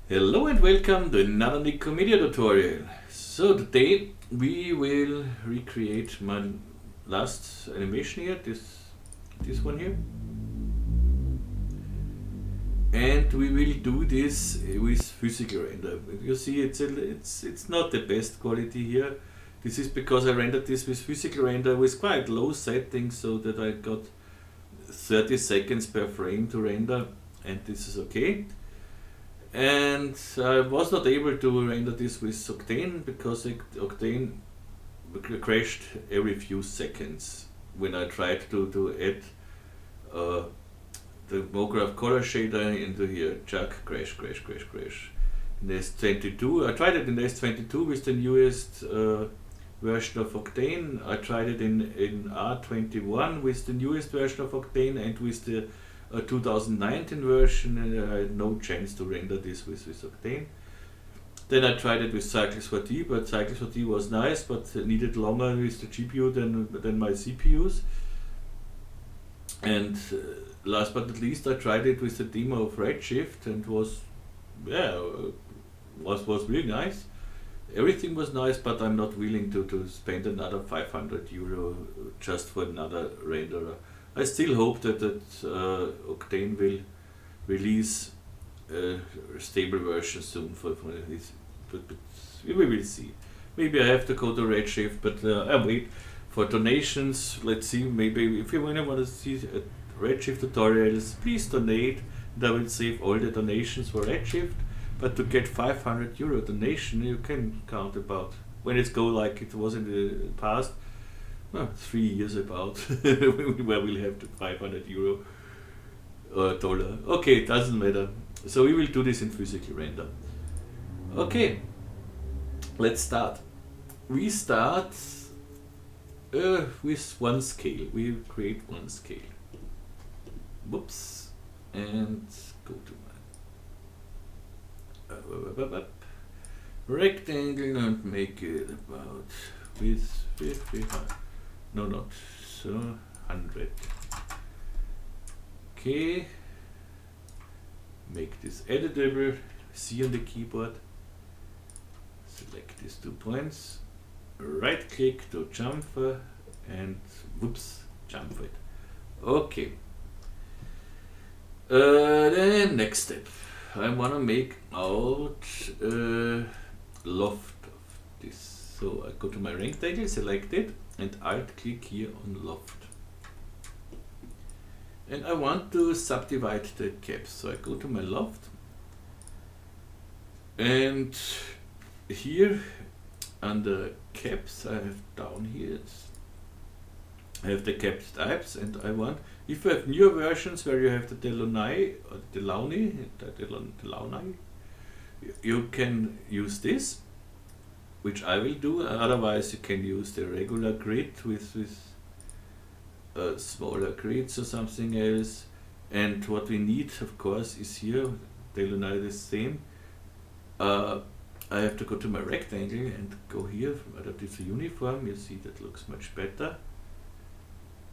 Hello and welcome to another Nikomedia tutorial. So today we will recreate my last animation here, this one here. And we will do this with physical render. You see it's not the best quality here. This is because I rendered this with physical render with quite low settings so that I got 30 seconds per frame to render, and this is okay. And I was not able to render this with Octane because Octane crashed every few seconds when I tried to add the MoGraph color shader into here. Chuck, crash. In S22, I tried it in S22 with the newest version of Octane. I tried it in R21 with the newest version of Octane and with the 2019 version, and I had no chance to render this with Octane. Then I tried it with Cycles 4D, but Cycles 4D was nice, but needed longer with the GPU than my CPUs. And last but not least, I tried it with the demo of Redshift, and was really nice. Everything was nice, but I'm not willing to spend another 500 euro just for another renderer. I still hope that Octane will release a stable version soon for this, but we will see. Maybe I have to go to Redshift, but I wait for donations. Let's see, maybe if you want to see Redshift tutorials, please donate, and I will save all the donations for Redshift. But to get 500 euro donation, you can count about, when it's go like it was in the past, 3 years about, where we'll have the 500 euro or dollar. Okay, it doesn't matter. So we will do this in physical render. Okay, let's start. We start with one scale. We create one scale. Whoops, and go to my rectangle and make it about with 55. No, not so 100. Okay, make this editable. See on the keyboard. Select these 2 points. Right click to chamfer and whoops, chamfer it. Okay. The next step. I wanna make out loft of this. So I go to my rectangle, select it, and alt click here on loft. And I want to subdivide the caps. So I go to my loft, and here under caps I have down here, I have the caps types, and I want, if you have newer versions where you have the Delaunay or Delaunay, you can use this, which I will do. Otherwise you can use the regular grid with smaller grids or something else. And what we need, of course, is here, Delaunay the same. I have to go to my rectangle and go here, adapt it to uniform. You see that looks much better.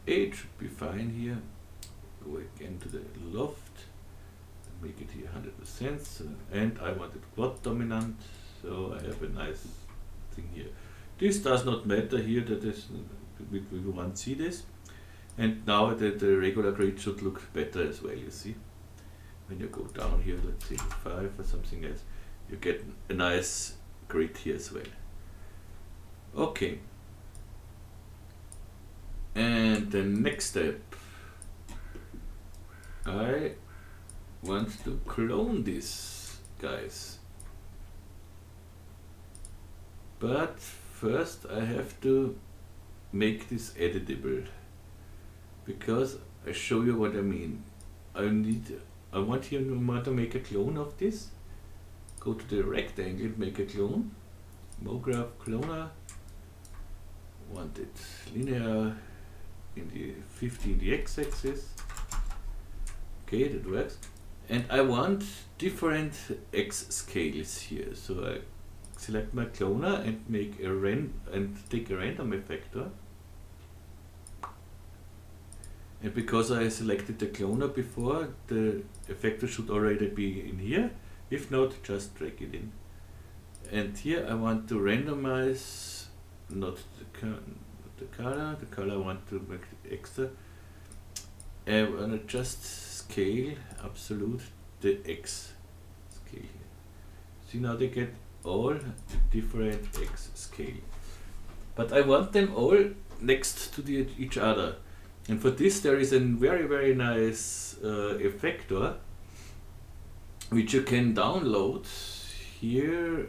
Age should be fine here. Go again to the loft, make it here 100%, and I want it quad dominant, so I have a nice thing here. This does not matter here, that is, we won't see this. And now the regular grid should look better as well, you see. When you go down here, let's say 5 or something else, you get a nice grid here as well. Okay. And the next step, I want to clone this, guys. But first I have to make this editable, because I show you what I mean. I want here to make a clone of this. Go to the rectangle, make a clone, MoGraph cloner, want it linear in the 50 in the x-axis. Okay, that works. And I want different x scales here. So I select my cloner and make a take a random effector. And because I selected the cloner before, the effector should already be in here. If not, just drag it in. And here I want to randomize, not the color I want to make it extra. I want to just scale absolute the X scale here. See, now they get all different X scale. But I want them all next to each other. And for this there is a very nice effector which you can download here.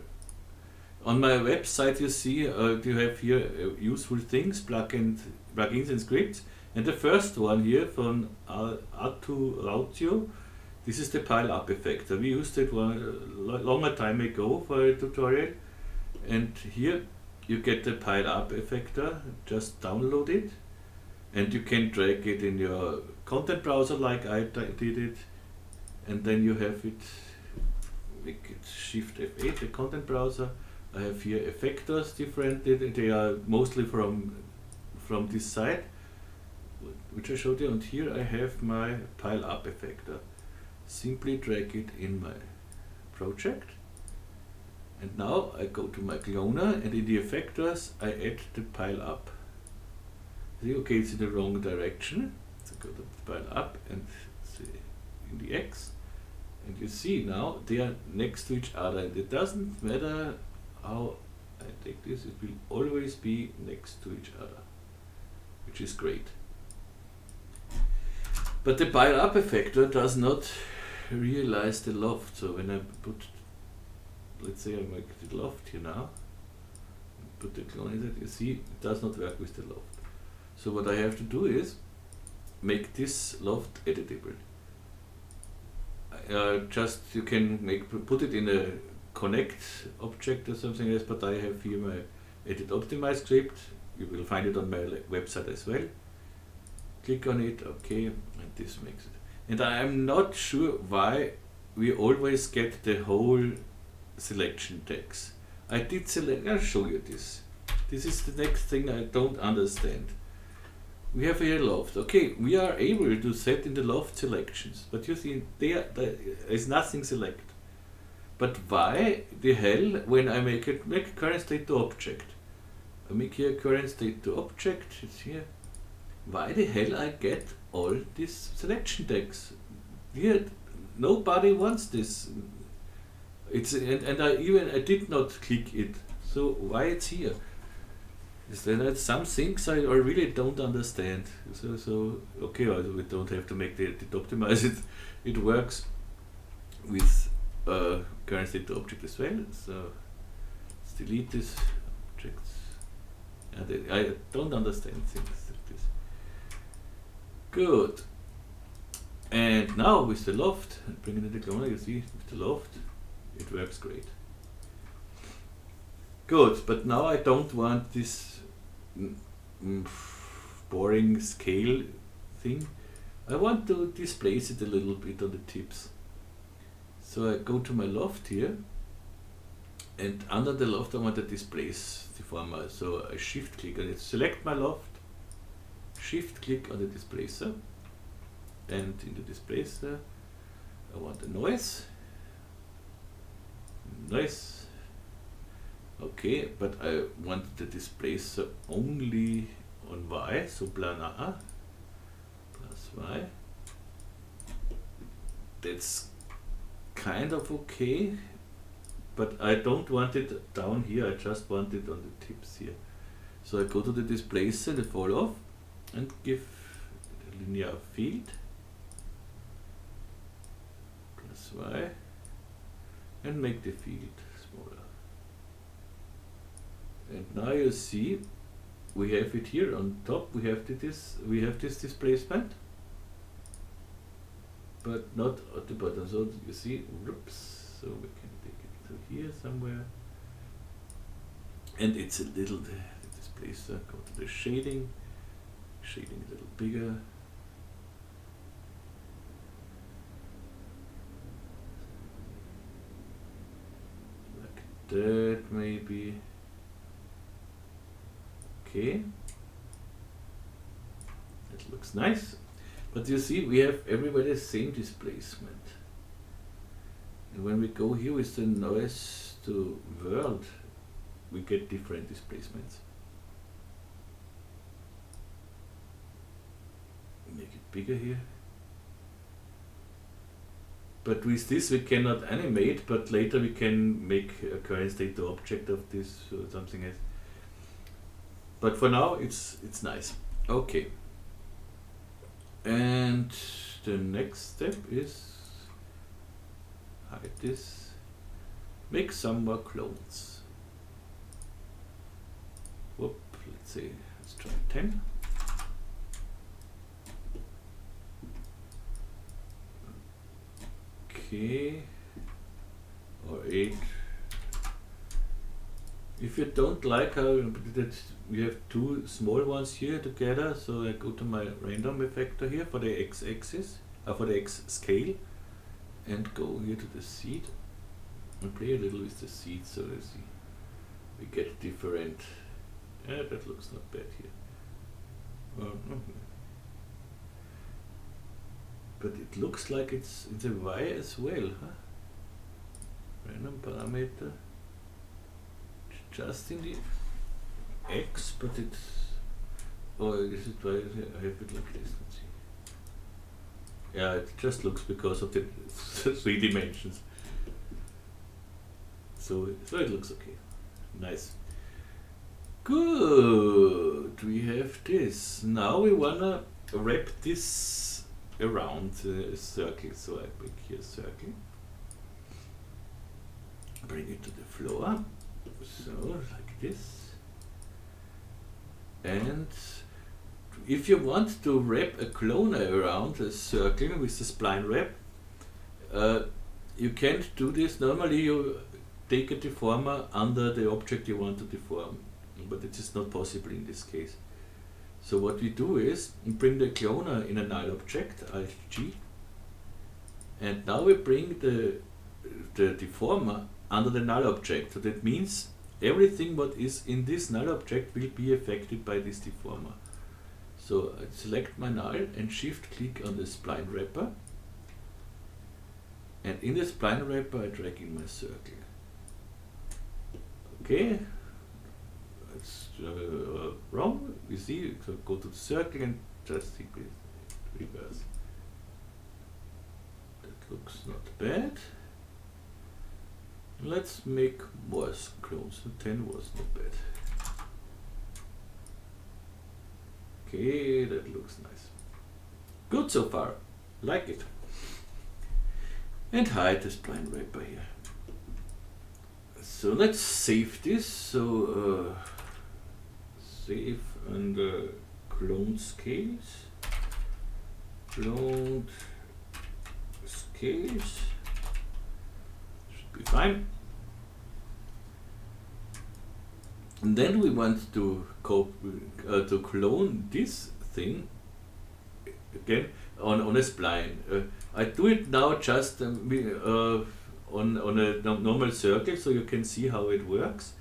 On my website you see you have here useful things, plugins and scripts. And the first one here from Auto, this is the pile up effector. We used it longer time ago for a tutorial. And here you get the pile up effector, just download it. And you can drag it in your content browser like I did it. And then you have it, make it Shift F8, the content browser. I have here effectors different, they are mostly from this site, which I showed you, and here I have my pile up effector. Simply drag it in my project, and now I go to my cloner, and in the effectors I add the pile up. See, okay, it's in the wrong direction, so go to the pile up and see in the X, and you see now they are next to each other, and it doesn't matter how I take this, it will always be next to each other, which is great. But the pile up effector does not realize the loft. So when I put, let's say I make the loft here now, put the clone in it, you see it does not work with the loft. So what I have to do is make this loft editable. Just you can put it in a connect object or something else, but I have here my edit optimize script. You will find it on my website as well. Click on it, okay, and this makes it. And I am not sure why we always get the whole selection text. I did select, I'll show you this. This is the next thing I don't understand. We have here loft. Okay, we are able to set in the loft selections, but you see there is nothing selected. But why the hell, when I make current state to object, I make here current state to object, it's here. Why the hell I get all this selection text? Here, nobody wants this. It's and I did not click it. So why it's here? Is there some things I really don't understand? So okay, we don't have to make it optimize it. It works with current state to object as well. So let's delete this objects. And I don't understand things like this. Good. And now with the loft, bringing in the cloner, you see with the loft, it works great. Good, but now I don't want this boring scale thing. I want to displace it a little bit on the tips. So I go to my loft here, and under the loft I want to displace the former. So I shift click on it, select my loft, shift click on the displacer, and in the displacer I want a noise. Okay, but I want the displacer only on Y, so planar plus Y. That's kind of okay, but I don't want it down here, I just want it on the tips here. So I go to the displacer, the fall off, and give the linear field plus Y, and make the field smaller. And now you see we have it here on top. We have this displacement, but not at the bottom. So you see, whoops. So we can take it to here somewhere, and it's a little the displacer. Go to the shading a little bigger. Like that maybe. Okay, that looks nice, but you see we have everywhere the same displacement. And when we go here with the noise to world, we get different displacements. Make it bigger here. But with this we cannot animate, but later we can make a current state to object of this or something else. But for now it's nice. Okay. And the next step is hide this. Make some more clones. Whoop, let's see, let's try 10. Okay, or 8. If you don't like how that we have two small ones here together, so I go to my random effector here for the x-axis, for the x scale, and go here to the seed and play a little with the seed, so let's see, we get different. Yeah, that looks not bad here. But it looks like it's a Y as well, huh? Random parameter, just in the X, but it's, oh, is it Y? I have it like this, let's see. Yeah, it just looks because of the 3 dimensions. So it looks okay. Nice. Good, we have this. Now we wanna wrap this around a circle, so I make here a circle, bring it to the floor, so like this. And if you want to wrap a cloner around a circle with the spline wrap, you can't do this. Normally you take a deformer under the object you want to deform, but it is not possible in this case. So what we do is we bring the cloner in a null object, Alt-G, and now we bring the deformer under the null object. So that means everything what is in this null object will be affected by this deformer. So I select my null and shift click on the spline wrapper, and in the spline wrapper I drag in my circle. Okay. It's wrong, you see, so go to the circle and just simply reverse. That looks not bad. Let's make more clones. 10 was not bad. Okay, that looks nice. Good so far, like it. And hide the spline wrapper here. So let's save this. So save under clone scales. Cloned scales should be fine. And then we want to clone this thing again on a spline. I do it now just on a normal circle, so you can see how it works.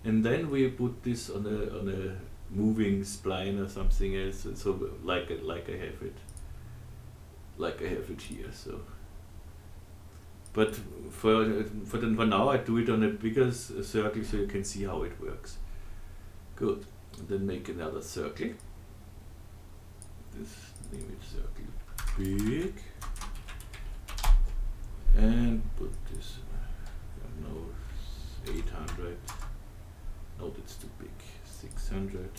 And then we put this on a moving spline or something else. So like I have it here. So, but for now I do it on a bigger circle, so you can see how it works. Good. And then make another circle. This name it circle big, and put this. I don't know, 800. No, that's too big. 600.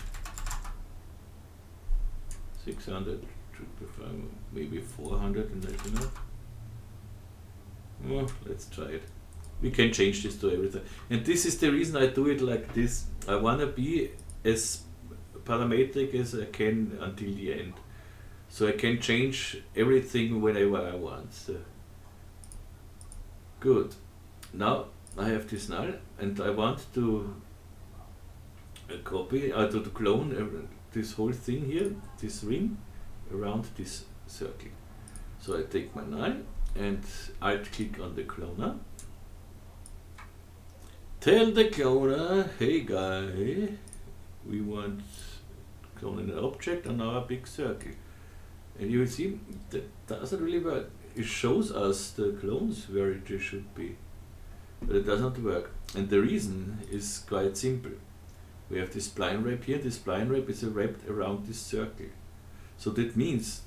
600 should be fine. Maybe 400, and that's enough. Well, let's try it. We can change this to everything. And this is the reason I do it like this. I want to be as parametric as I can until the end. So I can change everything whenever I want. So. Good. Now I have this null, and I want to copy, to clone this whole thing here, this ring, around this circle. So I take my null and Alt click on the cloner. Tell the cloner, hey guy, we want cloning an object on our big circle. And you will see that doesn't really work. it shows us the clones where it should be, but it does not work. And the reason is quite simple. We have this spline wrap here. This spline wrap is wrapped around this circle. So that means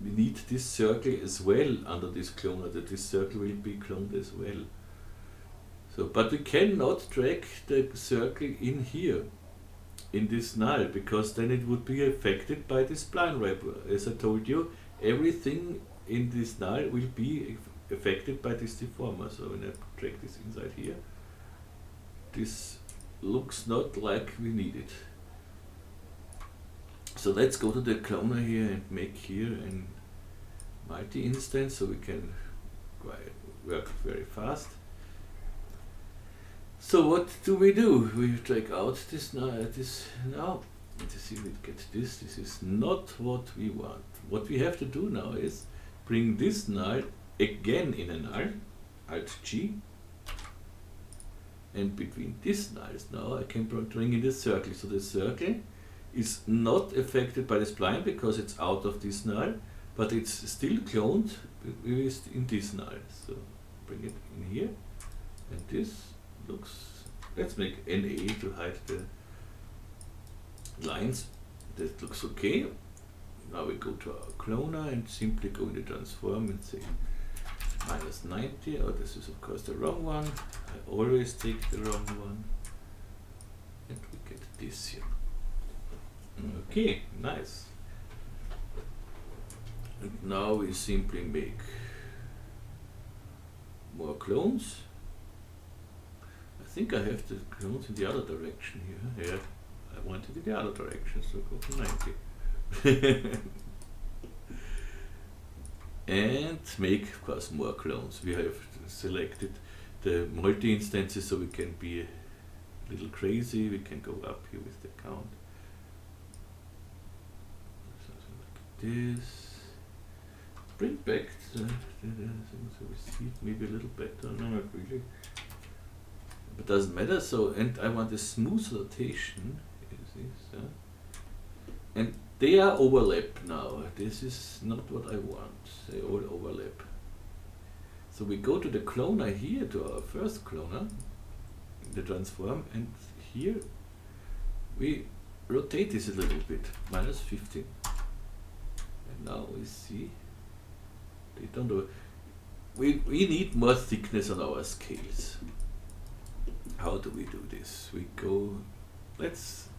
we need this circle as well under this cloner, that this circle will be cloned as well. So, but we cannot drag the circle in here, in this null, because then it would be affected by this spline wrap. As I told you, everything in this null will be affected by this deformer. So when I drag this inside here, this looks not like we need it. So let's go to the cloner here and make here an multi-instance so we can work very fast. So what do? We drag out this now. Let's see if we get this. This is not what we want. What we have to do now is bring this null again in a null, Alt G, and between these nulls now I can bring in the circle. So the circle is not affected by the spline because it's out of this null, but it's still cloned in this null. So bring it in here, and this looks, let's make NA to hide the lines. That looks okay. Now we go to our cloner and simply go in the transform and say -90. Oh, this is of course the wrong one. I always take the wrong one. And we get this here. Okay, nice. And now we simply make more clones. I think I have the clones in the other direction here. Yeah, I want it in the other direction, so go to 90. And make, of course, more clones. We have selected the multi-instances so we can be a little crazy. We can go up here with the count. Something like this. Bring back the things so we see it maybe a little better. No, not really. But doesn't matter. So, and I want a smooth rotation. And they are overlap now. This is not what I want. They all overlap. So we go to the cloner here, to our first cloner, the transform, and here we rotate this a little bit, -15. And now we see they don't do. We need more thickness on our scales. How do we do this? We go, let's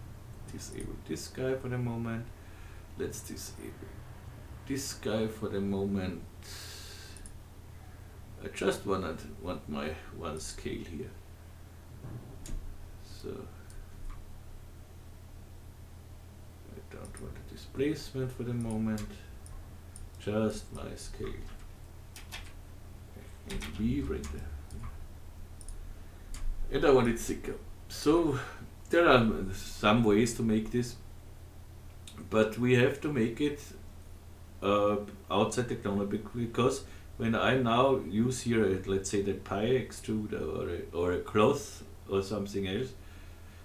disable this guy for the moment. Let's disable this guy for the moment. I just want my one scale here. So I don't want a displacement for the moment. Just my scale. And we bring the, and I want it thicker. So there are some ways to make this, but we have to make it outside the cloner, because when I now use here, let's say the pie extruder or a cloth or something else,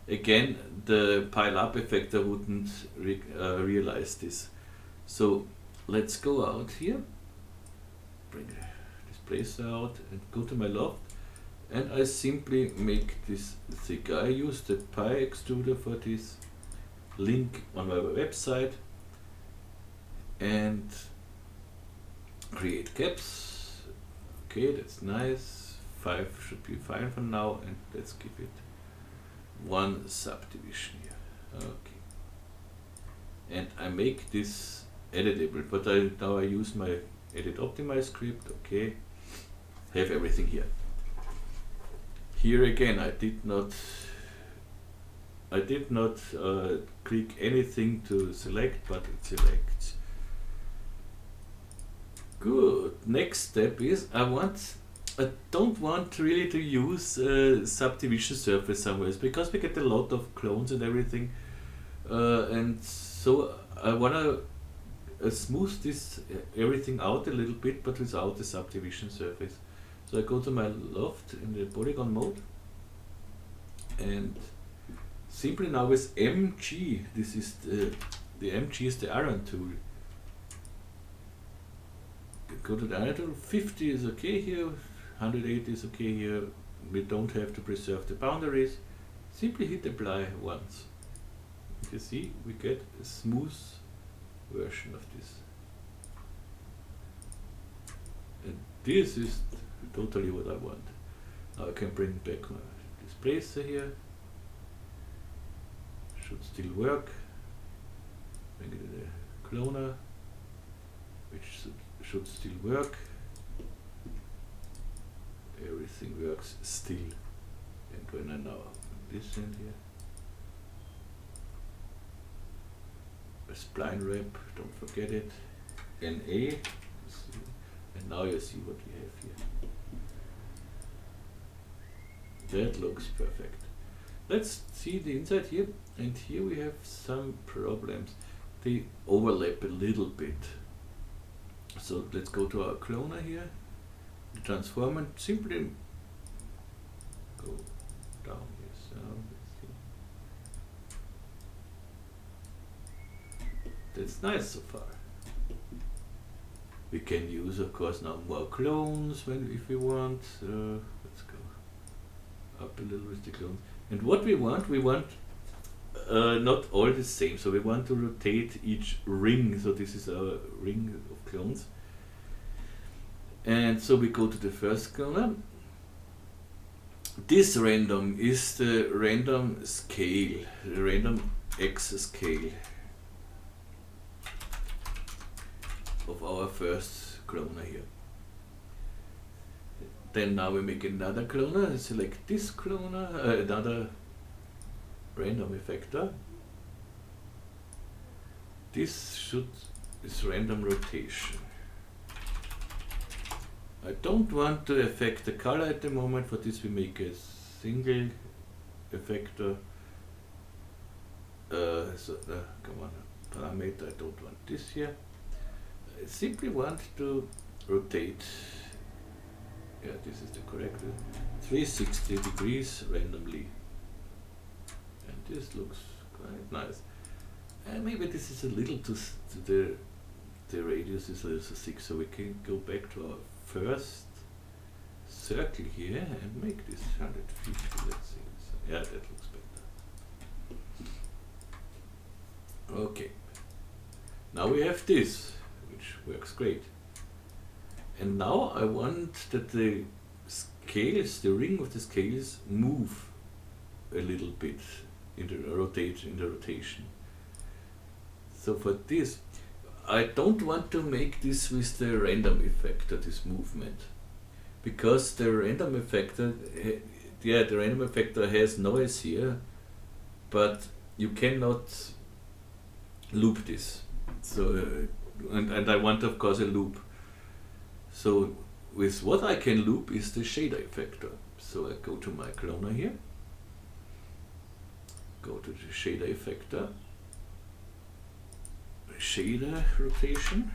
again the pile up effector wouldn't realize this. So let's go out here, bring this place out and go to my loft, and I simply make this thick. I use the pie extruder for this link on my website and create caps. Okay, that's nice. 5 should be fine for now, and let's give it 1 subdivision here. Okay. And I make this editable, but now I use my edit optimize script. Okay, have everything here. Here again, I did not click anything to select, but it selects. Good. Next step is I don't want really to use subdivision surface somewhere, because we get a lot of clones and everything, and so I wanna smooth this everything out a little bit, but without the subdivision surface. So I go to my loft in the polygon mode, and simply now with MG, this is the MG is the iron tool. go to the editor. 50 is okay here, 180 is okay here. We don't have to preserve the boundaries. Simply hit apply once. You see, we get a smooth version of this. And this is totally what I want. Now I can bring back my displacer here. Should still work. Bring it in a cloner, which should still work. Everything works still. And when I now put this in here, a spline wrap, don't forget it, NA, and now you see what we have here. That looks perfect. Let's see the inside here, and here we have some problems. They overlap a little bit. So let's go to our cloner here, the transform, and simply go down here. So let's see. That's nice so far. We can use, of course, now more clones if we want. Let's go up a little with the clones. And what we want not all the same. So we want to rotate each ring. So this is our ring of clones. And so we go to the first cloner. This random is the random scale, the random X scale of our first cloner here. Then now we make another cloner, select this cloner, another random effector. This is random rotation. I don't want to affect the color at the moment. For this we make a single effector. Come on, parameter, I don't want this here. I simply want to rotate, yeah, this is the correct, 360 degrees randomly. And this looks quite nice. And maybe this is a little too, the radius is a little too thick, so we can go back to our first circle here and make this 150, let's see. So, yeah, that looks better. Okay. Now we have this, which works great. And now I want that the scales, the ring of the scales, move a little bit in the rotation. So for this, I don't want to make this with the random effector, this movement, because the random effector, yeah, the random effector has noise here, but you cannot loop this. So and I want, of course, a loop. So with what I can loop is the shader effector. So I go to my cloner here, go to the shader effector, shader rotation,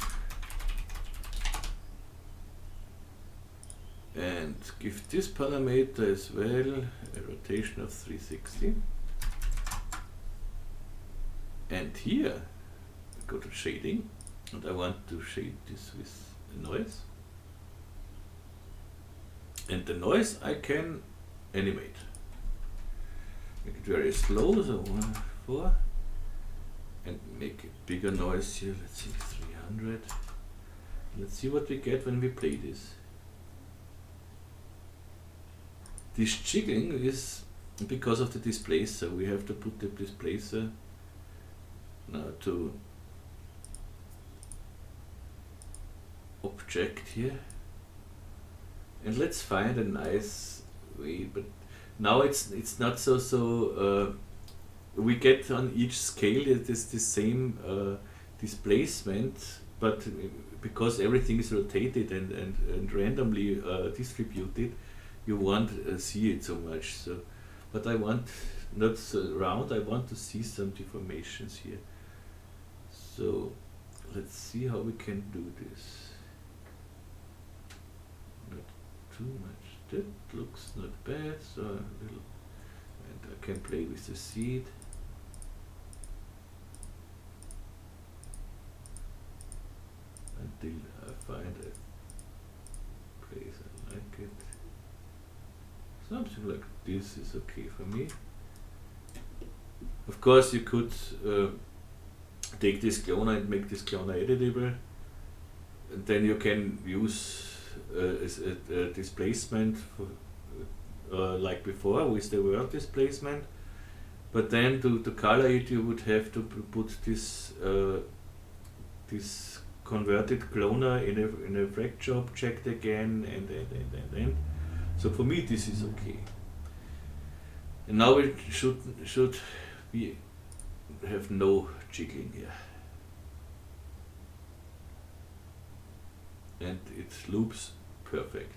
and give this parameter as well a rotation of 360. And here I go to shading, and I want to shade this with a noise. And the noise I can animate. Make it very slow, so 1, 4. And make a bigger noise here, let's see, 300. Let's see what we get when we play this. This jiggling is because of the displacer. We have to put the displacer now to object here. And let's find a nice way, but now it's not so we get on each scale it is the same displacement, but because everything is rotated and randomly distributed, you won't see it so much. So, but I want not so round, I want to see some deformations here. So let's see how we can do this. Not too much. That looks not bad. So a little, and I can play with the seed. Until I find a face, I like it. Something like this is okay for me. Of course you could take this cloner and make this cloner editable, and then you can use a displacement for, like before with the word displacement, but then to color it you would have to put this this converted cloner in a fracture object again, and so for me this is okay. And now it should be have no jiggling here, and it loops perfect.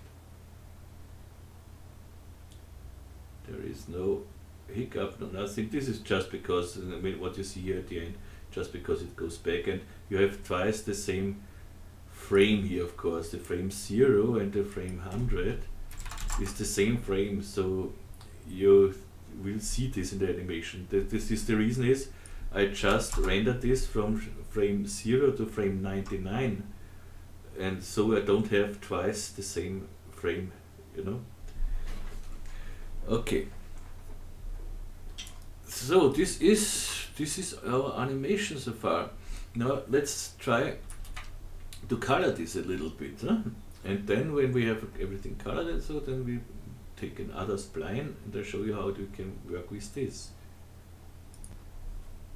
There is no hiccup, no nothing. This is just because, I mean, what you see here at the end, just because it goes back, and you have twice the same frame here, of course. The frame 0 and the frame 100 is the same frame, so you will see this in the animation. This is the reason is I just rendered this from frame 0 to frame 99, and so I don't have twice the same frame, you know. Okay, so this is our animation so far. Now let's try to color this a little bit, huh? And then when we have everything colored and so, then we take another spline and I'll show you how you can work with this.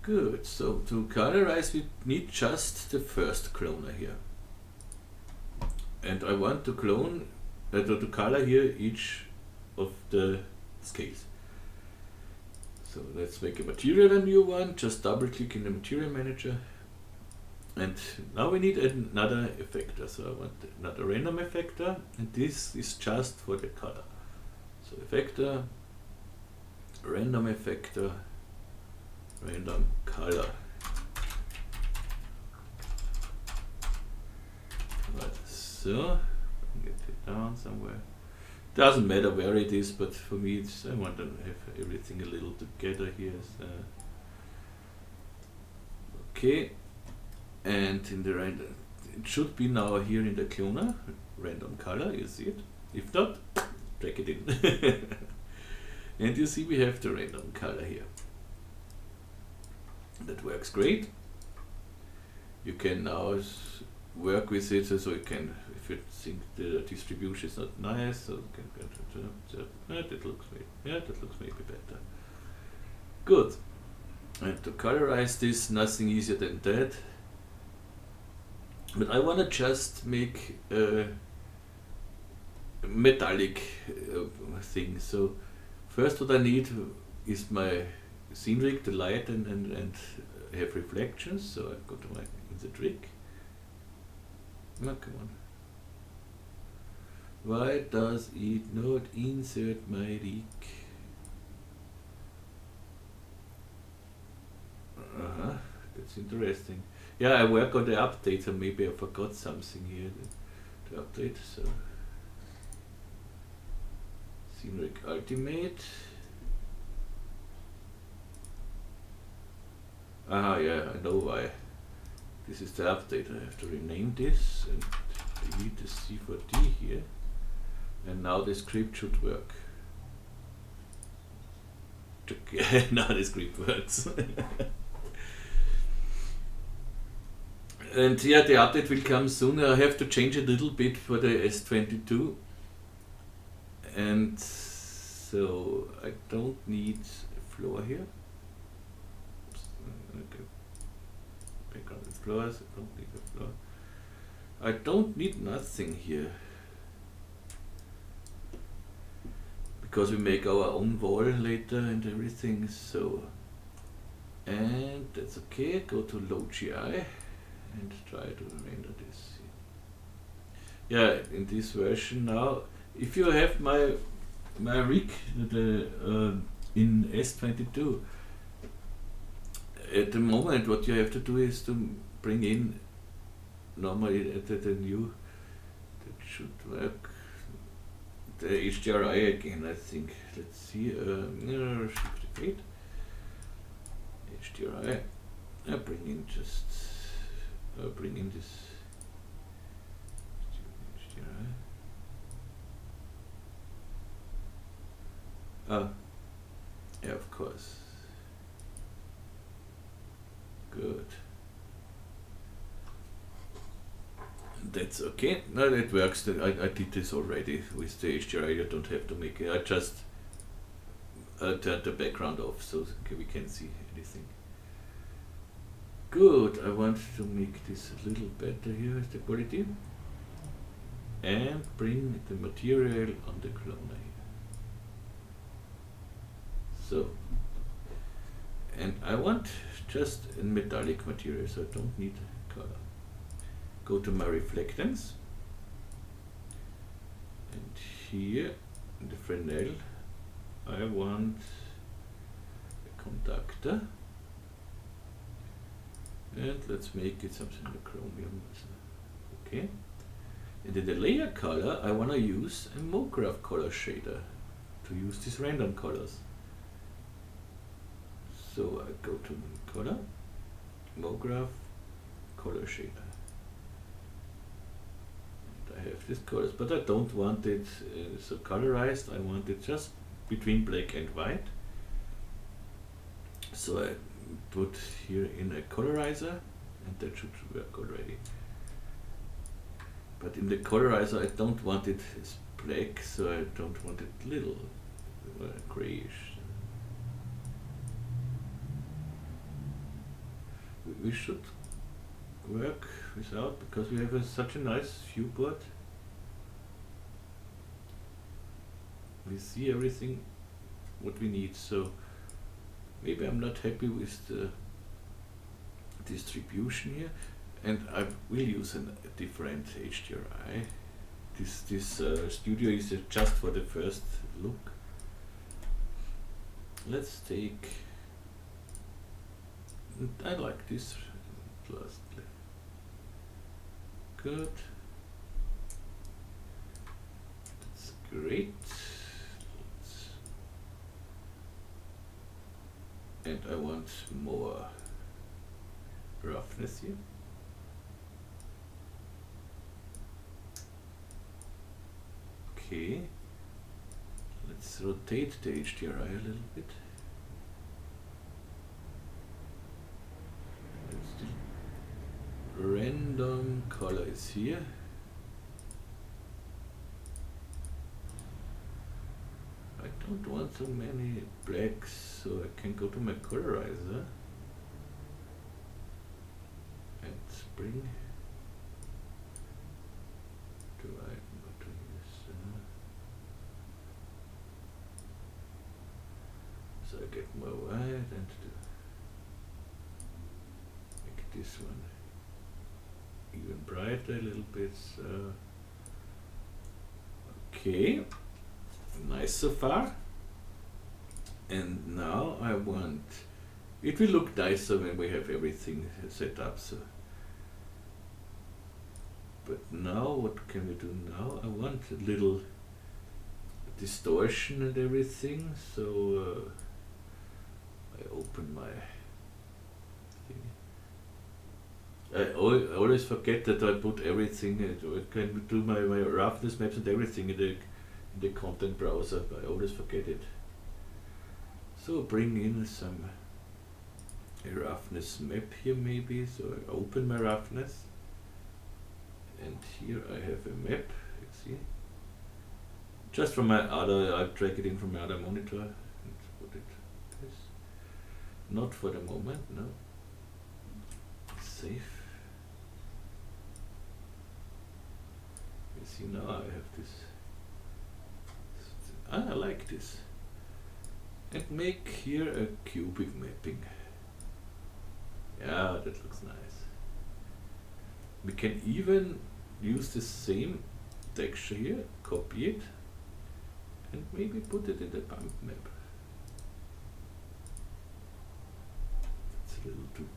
Good, so to colorize we need just the first cloner here, and I want to clone to color here each of the scales. So let's make a material, a new one. Just double click in the material manager, and now we need another effector. So I want another random effector, and this is just for the color. So effector, random effector, random color. Right, so get it down somewhere. Doesn't matter where it is, but for me it's, I want to have everything a little together here. So okay, and in the random, it should be now here in the cloner, random color, you see it? If not, drag it in. And you see we have the random color here. That works great. You can now work with it, so you can, if you think the distribution is not nice, so you can go to that looks maybe better. Good. And to colorize this, nothing easier than that. But I want to just make a metallic thing. So first what I need is my scene rig, the light, and have reflections. So I go to my insert rig. Oh, come on. Why does it not insert my rig? That's interesting. Yeah, I work on the update, so maybe I forgot something here to update. So Scene Rig Ultimate. Yeah, I know why. This is the update. I have to rename this and delete the C4D here. And now the script should work. Okay, now the script works. And yeah, the update will come soon. I have to change a little bit for the S22. And so I don't need a floor here. Okay. Background with floors, I don't need a floor. I don't need nothing here, because we make our own wall later and everything. So, and that's okay. Go to low GI and try to render this. Yeah, in this version now, if you have my rig in S22, at the moment what you have to do is to bring in normally the new, that should work, the HDRI again, I think. Let's see, shift 8, HDRI, I bring in this HDRI. Yeah, of course. Good. That's okay. No, that works. I did this already with the HDRI. You don't have to make it. I just turned the background off so we can see anything. Good. I want to make this a little better here with the quality. And bring the material on the cloner here. So, and I want just a metallic material, so I don't need color. Go to my reflectance, and here in the Fresnel I want a conductor, and let's make it something like chromium. Okay. And in the layer color, I want to use a MoGraph color shader to use these random colors. So I go to color, MoGraph color shader. And I have these colors, but I don't want it so colorized. I want it just between black and white. So I put here in a colorizer, and that should work already. But in the colorizer, I don't want it as black, so I don't want it little grayish. We should work without, because we have such a nice viewport. We see everything what we need, so maybe I'm not happy with the distribution here. And I will use a different HDRI. This studio is just for the first look. Let's take, I like this lastly. Good. That's great. And I want more roughness here. Okay, let's rotate the HDRI a little bit. Random color is here. I don't want so many blacks, so I can go to my colorizer and bring. Do I go to this? So I get more white and make this one even brighter a little bit. So okay, nice so far. And now I want, it will look nicer when we have everything set up. So, but now what can we do now? I want a little distortion and everything. So I open my thing. I always forget that I put everything. I can do my roughness maps and everything in the content browser. I always forget it. So bring in some roughness map here maybe. So I open my roughness, and here I have a map. You see, just from my other. I drag it in from my other monitor and put it this. Not for the moment. No. Save. You see, now I have this. I like this. And make here a cubic mapping. Yeah, that looks nice. We can even use the same texture here, copy it, and maybe put it in the bump map. It's a little too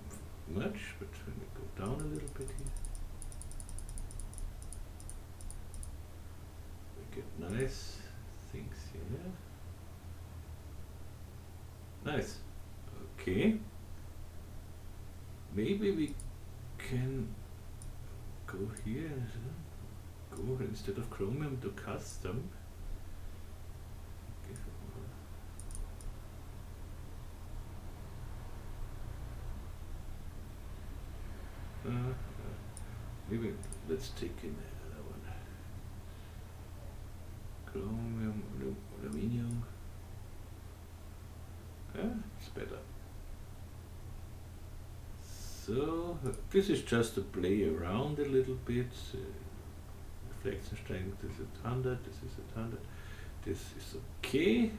much, but when we go down a little bit here, we get nice things here. Nice. Okay. Maybe we can go here, go instead of Chromium to custom. Maybe let's take another one. Chromium, aluminium. It's better. So this is just to play around a little bit. Reflection strength is at 100. This is at 100. This is okay.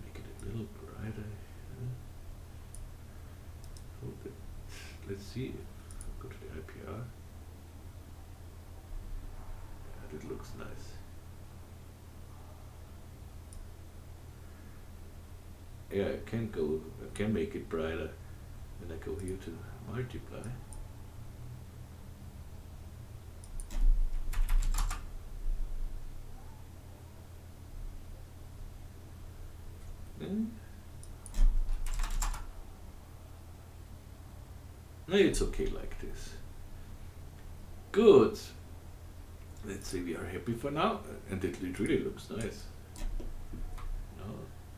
Make it a little brighter. So that, let's see. Go to the IPR. Yeah, that looks nice. Yeah, I can make it brighter when I go here to multiply. No, it's okay like this. Good. Let's say we are happy for now, and it really looks nice. Now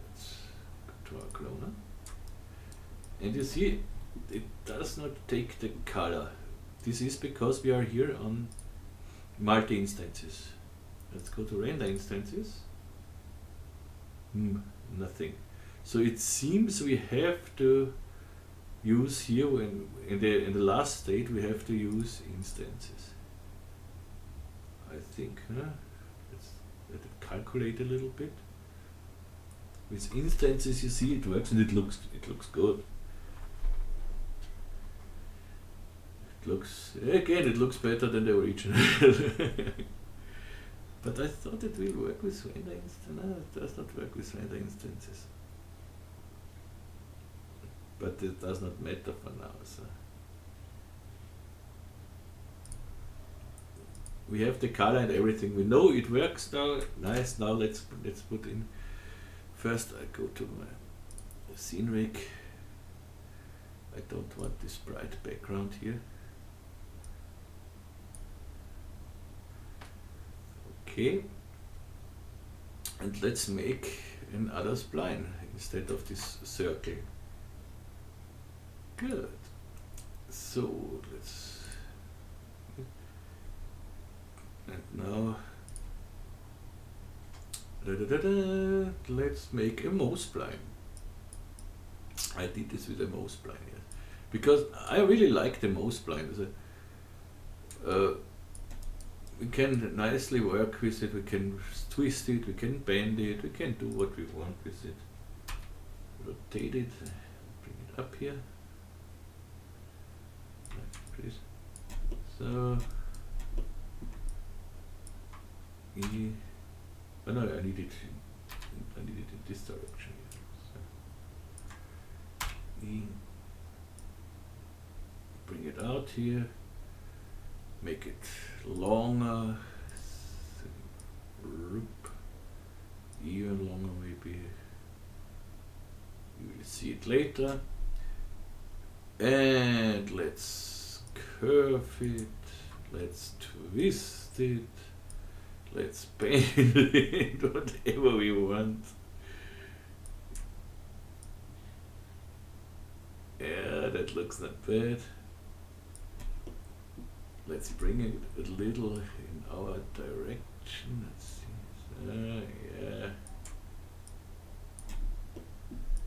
let's go to our cloner. And you see, it does not take the color. This is because we are here on multi-instances. Let's go to render instances. Nothing. So it seems we have to use here when in the last state we have to use instances. I think. Let's let it calculate a little bit. With instances, you see it works and it looks good. It looks better than the original. But I thought it will work with render instances. No, it does not work with render instances. But it does not matter for now. So we have the color and everything. We know it works now. Nice. Now let's put in. First, I go to my scene rig. I don't want this bright background here. Okay. And let's make another spline instead of this circle. Good. So let's, and now let's make a mouse spline. I did this with a mouse spline, yes, because I really like the mouse spline. We can nicely work with it. We can twist it. We can bend it. We can do what we want with it. Rotate it. Bring it up here. So, oh no, I need it in this direction. So, bring it out here, make it longer, even longer maybe. You will see it later. And let's curve it, let's twist it, let's bend it, whatever we want. Yeah, that looks not bad. Let's bring it a little in our direction. Let's see. Yeah.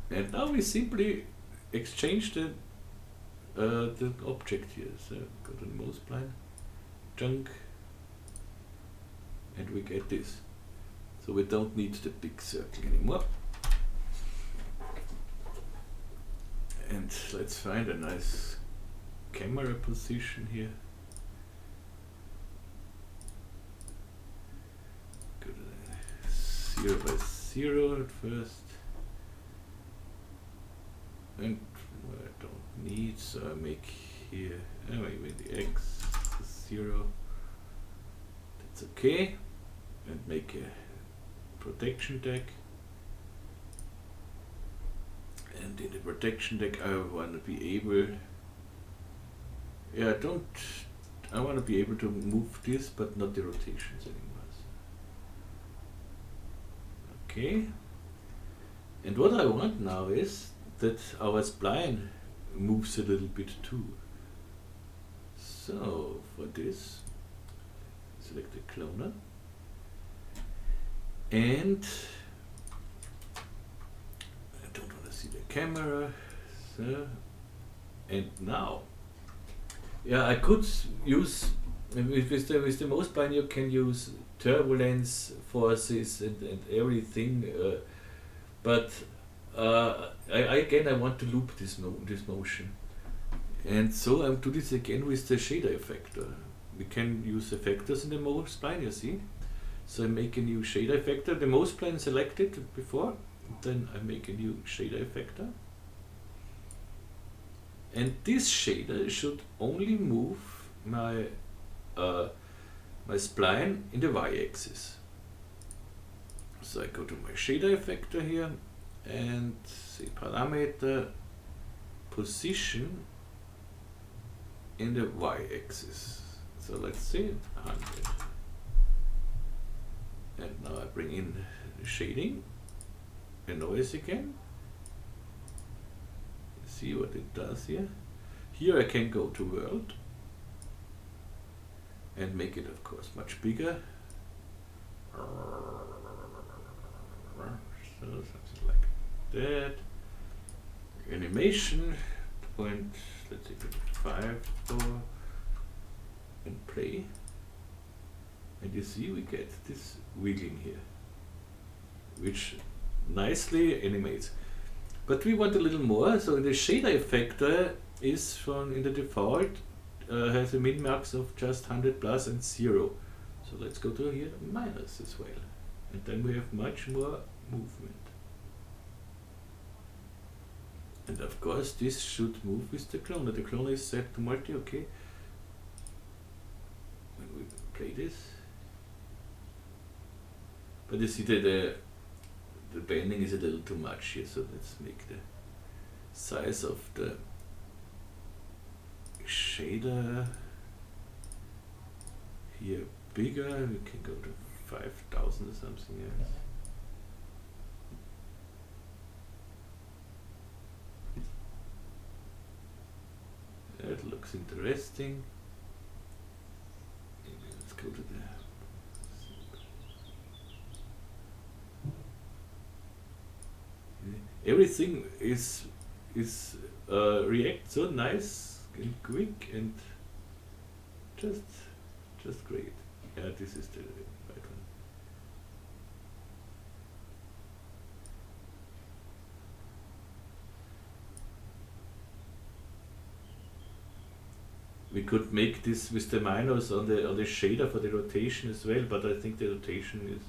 And now we simply exchange the object here. So go to the mouse spline, chunk, and we get this. So we don't need the big circle anymore. And let's find a nice camera position here. Go to 0 by 0 at first. And I don't need, so I make here, maybe the X is 0. That's okay. And make a protection deck. And in the protection deck I want to be able, I want to be able to move this but not the rotations anymore. Okay. And what I want now is that our spline moves a little bit too. So for this, select the cloner, and I don't want to see the camera. So, and now, yeah, I could use with the mouse spline. You can use turbulence, forces, and everything, but again I want to loop this motion. And so I'll do this again with the shader effector. We can use effectors in the mouse spline, you see. So I make a new shader effector. The mouse spline selected before, then I make a new shader effector. And this shader should only move my my spline in the y-axis. So I go to my shader effector here and say parameter position in the y-axis. So let's say 100. And now I bring in the shading, the noise again. See what it does here. Here I can go to world and make it, of course, much bigger. So something like that. Animation point, let's say 5 for, and play. And you see we get this wiggling here, which nicely animates. But we want a little more, so the shader effector is in the default has a min max of just 100 plus and 0. So let's go to here minus as well, and then we have much more movement. And of course this should move with the cloner. The cloner is set to multi, okay. When we play this, but you see that the bending is a little too much here, so let's make the size of the shader here bigger. We can go to 5,000 or something else. That looks interesting. Let's go to the everything is react so nice and quick and just great. Yeah, this is the right one. We could make this with the minus on the shader for the rotation as well, but I think the rotation is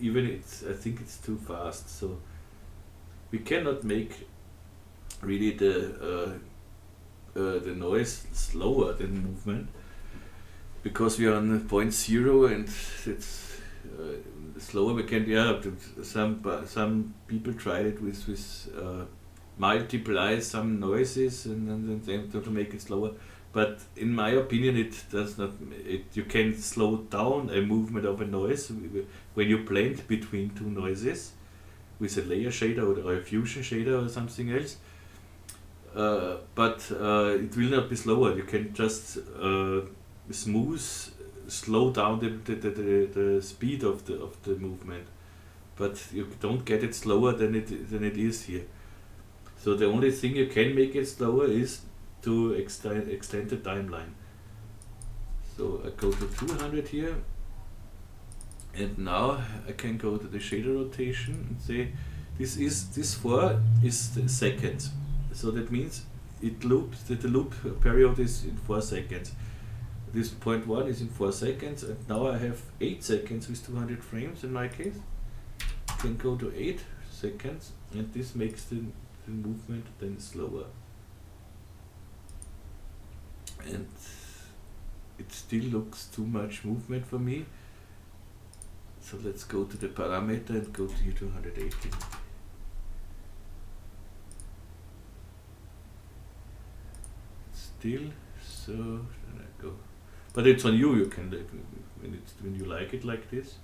even I think it's too fast. So we cannot make really the noise slower than movement, because we are on 0.0 and it's slower. We can, yeah, some people tried it with multiply some noises and then to make it slower. But in my opinion, it does not. You can slow down a movement of a noise when you blend between two noises with a layer shader or a fusion shader or something else. But it will not be slower. You can just slow down the speed of the movement, but you don't get it slower than it is here. So the only thing you can make it slower is to extend the timeline. So I go to 200 here, and now I can go to the shader rotation and say this 4 is the seconds. So that means it loops, that the loop period is in 4 seconds. This 0.1 is in 4 seconds, and now I have 8 seconds with 200 frames in my case. I can go to 8 seconds, and this makes the movement then slower. And it still looks too much movement for me. So let's go to the parameter and go to 280. Still, so then I go. But it's on you. You can when you like it like this.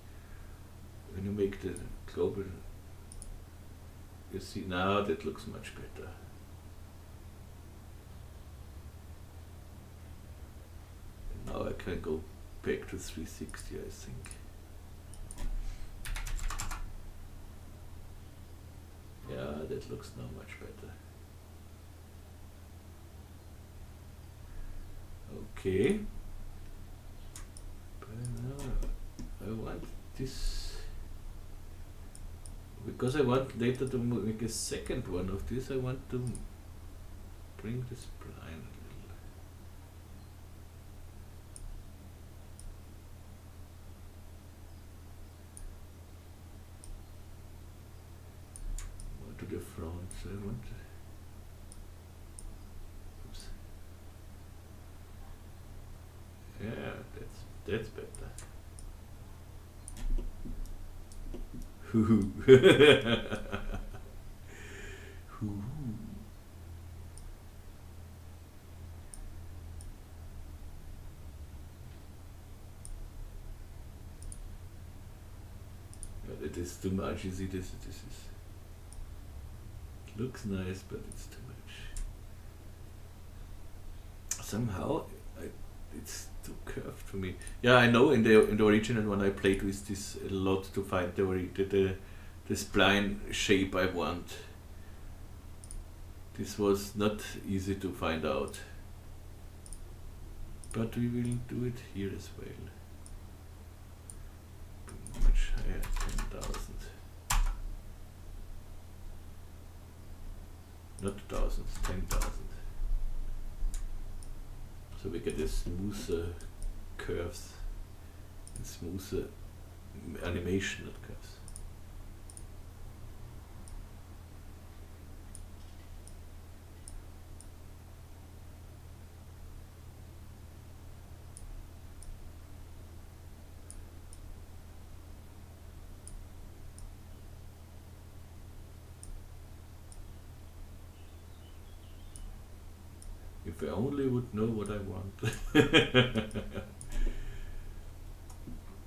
When you make the global, you see now that looks much better. Now I can go back to 360, I think. Yeah, that looks now much better. Okay. But now I want this, because I want later to make a second one of this, I want to bring the spline a little. More to the front, so I want to, oops. Yeah, that's better. Hoo hoo. It is too much, you see, this is, it looks nice, but it's too much. Somehow it's too curved for me. Yeah, I know in the original one I played with this a lot to find the spline shape I want. This was not easy to find out. But we will do it here as well. Much higher, 10,000. Not thousands, 10,000. So we get a smoother curves and smoother animation, not curves. If I only would know what I want.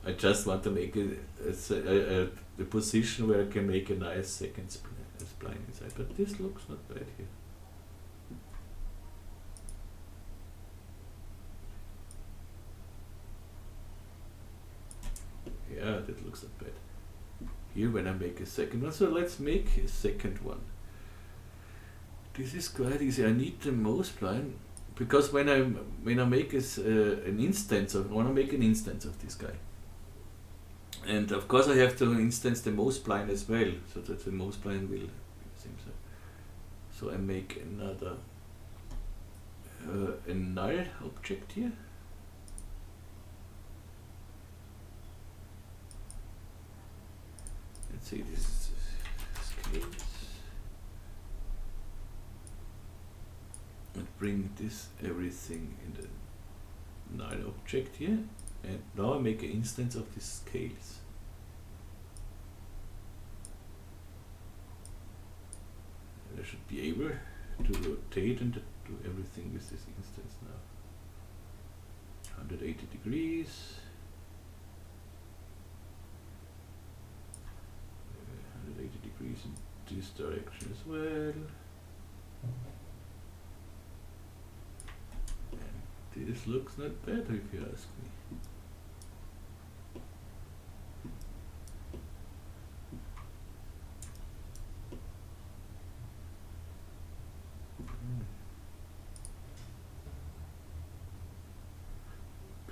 I just want to make a position where I can make a nice second spline inside, but this looks not bad here. Yeah, that looks not bad. Here when I make a second one, so let's make a second one. This is quite easy. I need the mouse spline because when I make an instance of, I want to make an instance of this guy, and of course I have to instance the mouse spline as well, so that the mouse spline will be the same size. So I make another a null object here. Let's see, this is scales. And bring this everything in the null object here, and now I make an instance of these scales. And I should be able to rotate and do everything with this instance now. 180 degrees. 180 degrees in this direction as well. This looks not bad if you ask me.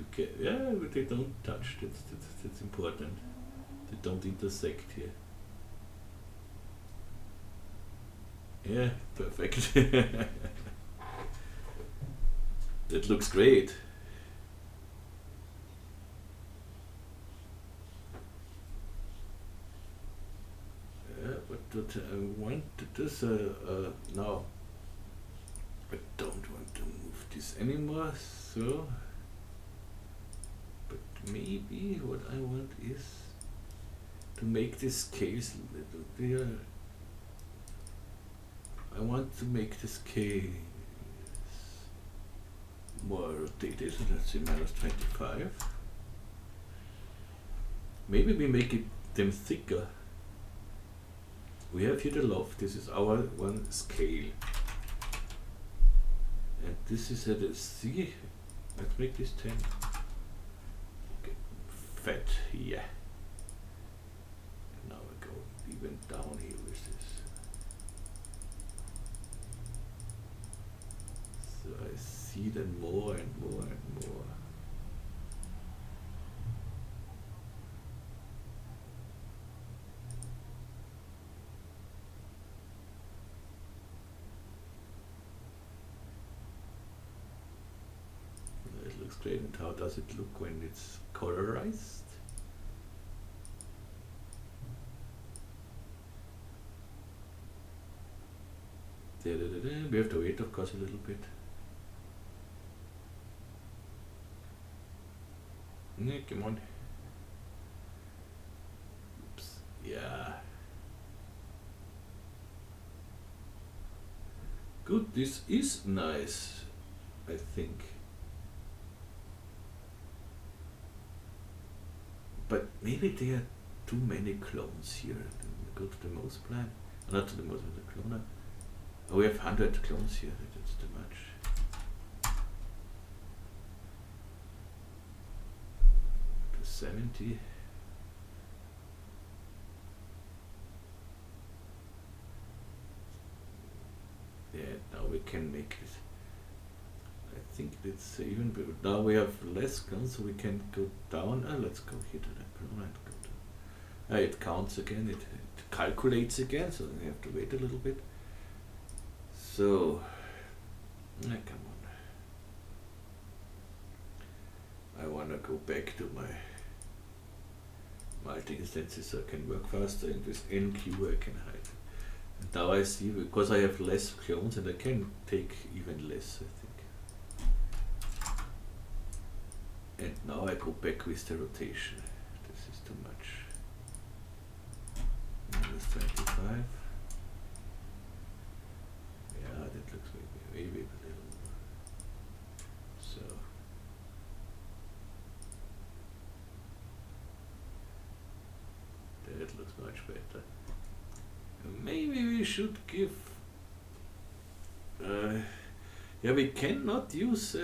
Okay, yeah, but they don't touch, that's important. They don't intersect here. Yeah, perfect. That looks great. Yeah, but what I want to do now, I don't want to move this anymore, so, but maybe what I want is to make the scales a little bit. I want to make the scale more rotated, so let's say -25. Maybe we make them thicker. We have here the loft, this is our one scale. And this is at a C, let's make this 10. fat, yeah. And now I go even down here with this. So I see them more and more and more. It looks great. And how does it look when it's colorized? We have to wait, of course, a little bit. Come on. Oops. Yeah. Good. This is nice, I think. But maybe there are too many clones here. Go to the mouse plan. Not to the mouse, but the cloner. Oh, we have 100 clones here. That's too much. 70. Yeah, now we can make it. I think it's even better. Now we have less clones, so we can go down. Let's go here to the clone and go to. It counts again. It calculates again, so we have to wait a little bit. So, come on. I wanna go back to my multi-instances so I can work faster, and with NQ I can hide. And now I see, because I have less clones and I can take even less, I think. And now I go back with the rotation. This is too much. Minus 25. Yeah, that looks maybe a little more. So. That looks much better. Maybe we should give. Yeah, we cannot use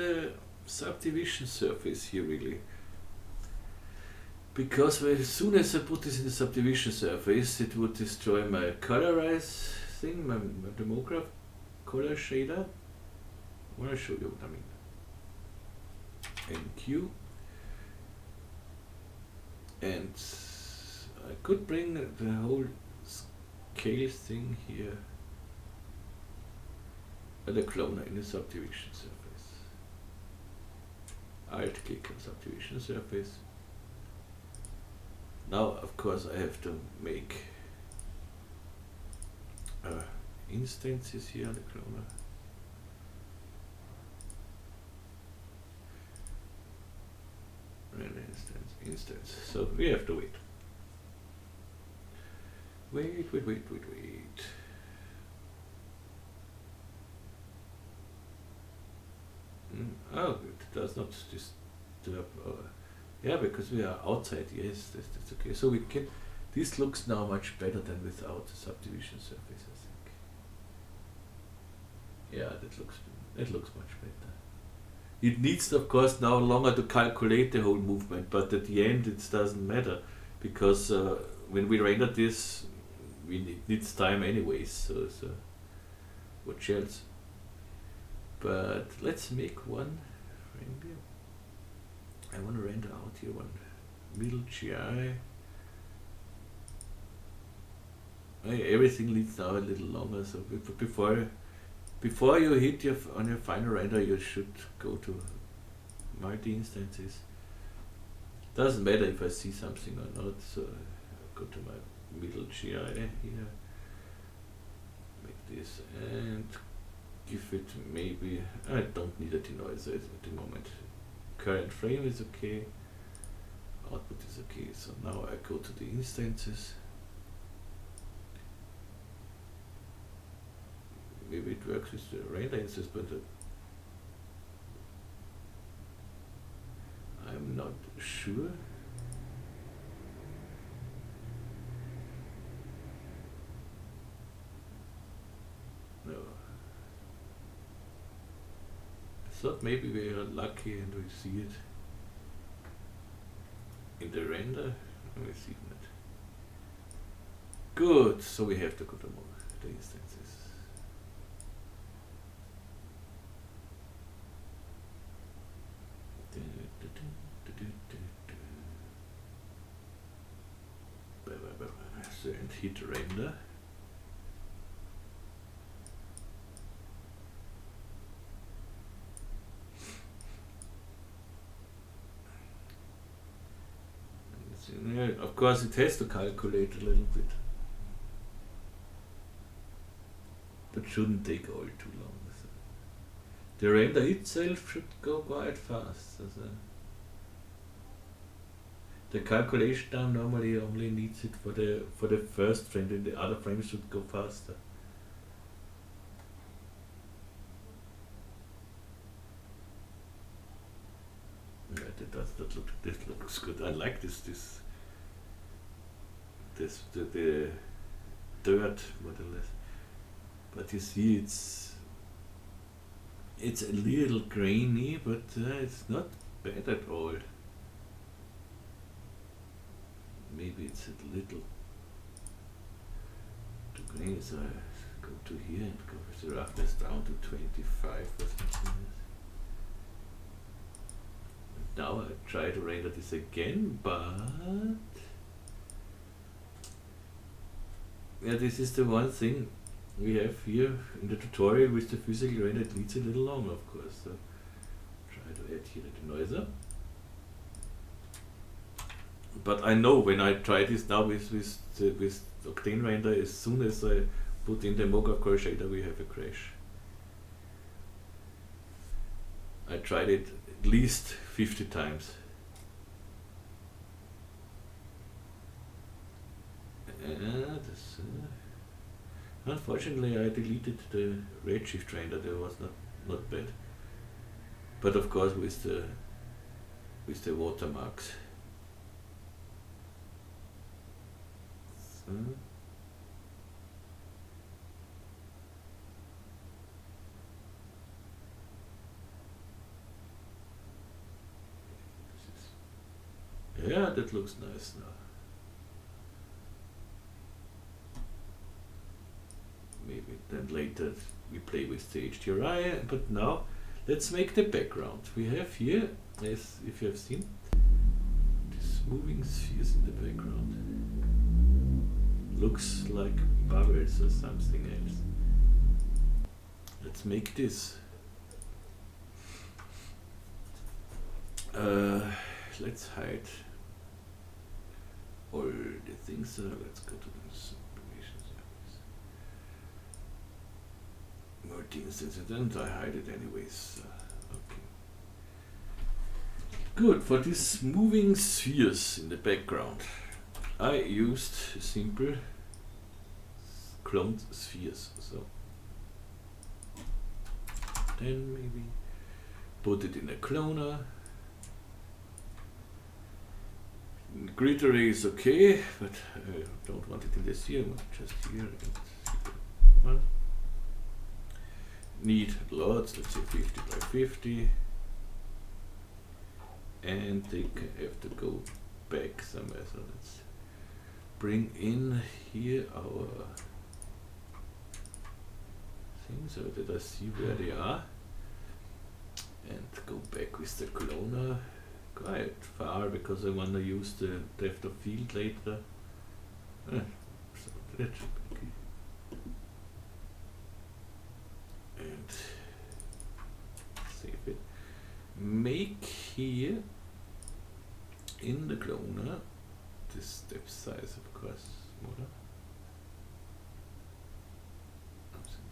subdivision surface here really. Because as soon as I put this in the subdivision surface, it would destroy my colorize thing, my demograph color shader. I want to show you what I mean. NQ. And I could bring the whole scale thing here and the cloner in the subdivision surface. Alt click on subdivision surface. Now, of course, I have to make instances here on the cloner. And instance. So we have to wait. Wait. Oh, it does not disturb. Yeah, because we are outside. Yes, that's okay. So we can. This looks now much better than without the subdivision surface, I think. Yeah, that looks much better. It needs, of course, now longer to calculate the whole movement, but at the end it doesn't matter, because when we render this, it needs time anyways, so what else? But let's make one frame here. I want to render out here one middle GI. Everything needs now a little longer, so before you hit on your final render, you should go to multi-instances. Doesn't matter if I see something or not, so I go to my middle GI here, make this and give it maybe, I don't need a denoiser at the moment. Current frame is okay, output is okay, so now I go to the instances. Maybe it works with the render instance, but I'm not sure. No. I thought maybe we are lucky and we see it. in the render. Let me see that. Good, so we have to go to more the instances. So, and hit render. Yeah, of course it has to calculate a little bit. But shouldn't take all too long. So the render itself should go quite fast. So the calculation time normally only needs it for the first frame, and the other frames should go faster. Yeah, this looks good. I like the dirt more or less. But you see, it's a little grainy, but it's not bad at all. Maybe it's a little too grainy, so I go to here and go with the roughness down to 25 or something. Now I try to render this again, but yeah, this is the one thing we have here in the tutorial with the physical render. It needs a little longer, of course. So try to add here the denoiser. But I know when I try this now with Octane render, as soon as I put in the mockup core shader, we have a crash. I tried it at least 50 times. Unfortunately, I deleted the redshift render. That was not bad. But of course, with the watermarks. So yeah, that looks nice now. Maybe then later we play with the HDRI, but now let's make the background. We have here, as if you have seen, these moving spheres in the background. Looks like bubbles or something else. Let's make this. Let's hide all the things. Let's go to the sublimation service. Multi-instance, and I hide it anyways. Okay. Good, for these moving spheres in the background, I used simple cloned spheres. So then maybe put it in a cloner. Grid array is okay, but I don't want it in this here, just here and one. Need lots, let's say 50 by 50. And they have to go back somewhere, so let's bring in here our things so that I see where they are. And go back with the cloner. Quite far because I want to use the depth of field later. So that should be okay. And save it. Make here in the cloner the step size, of course, smaller. Something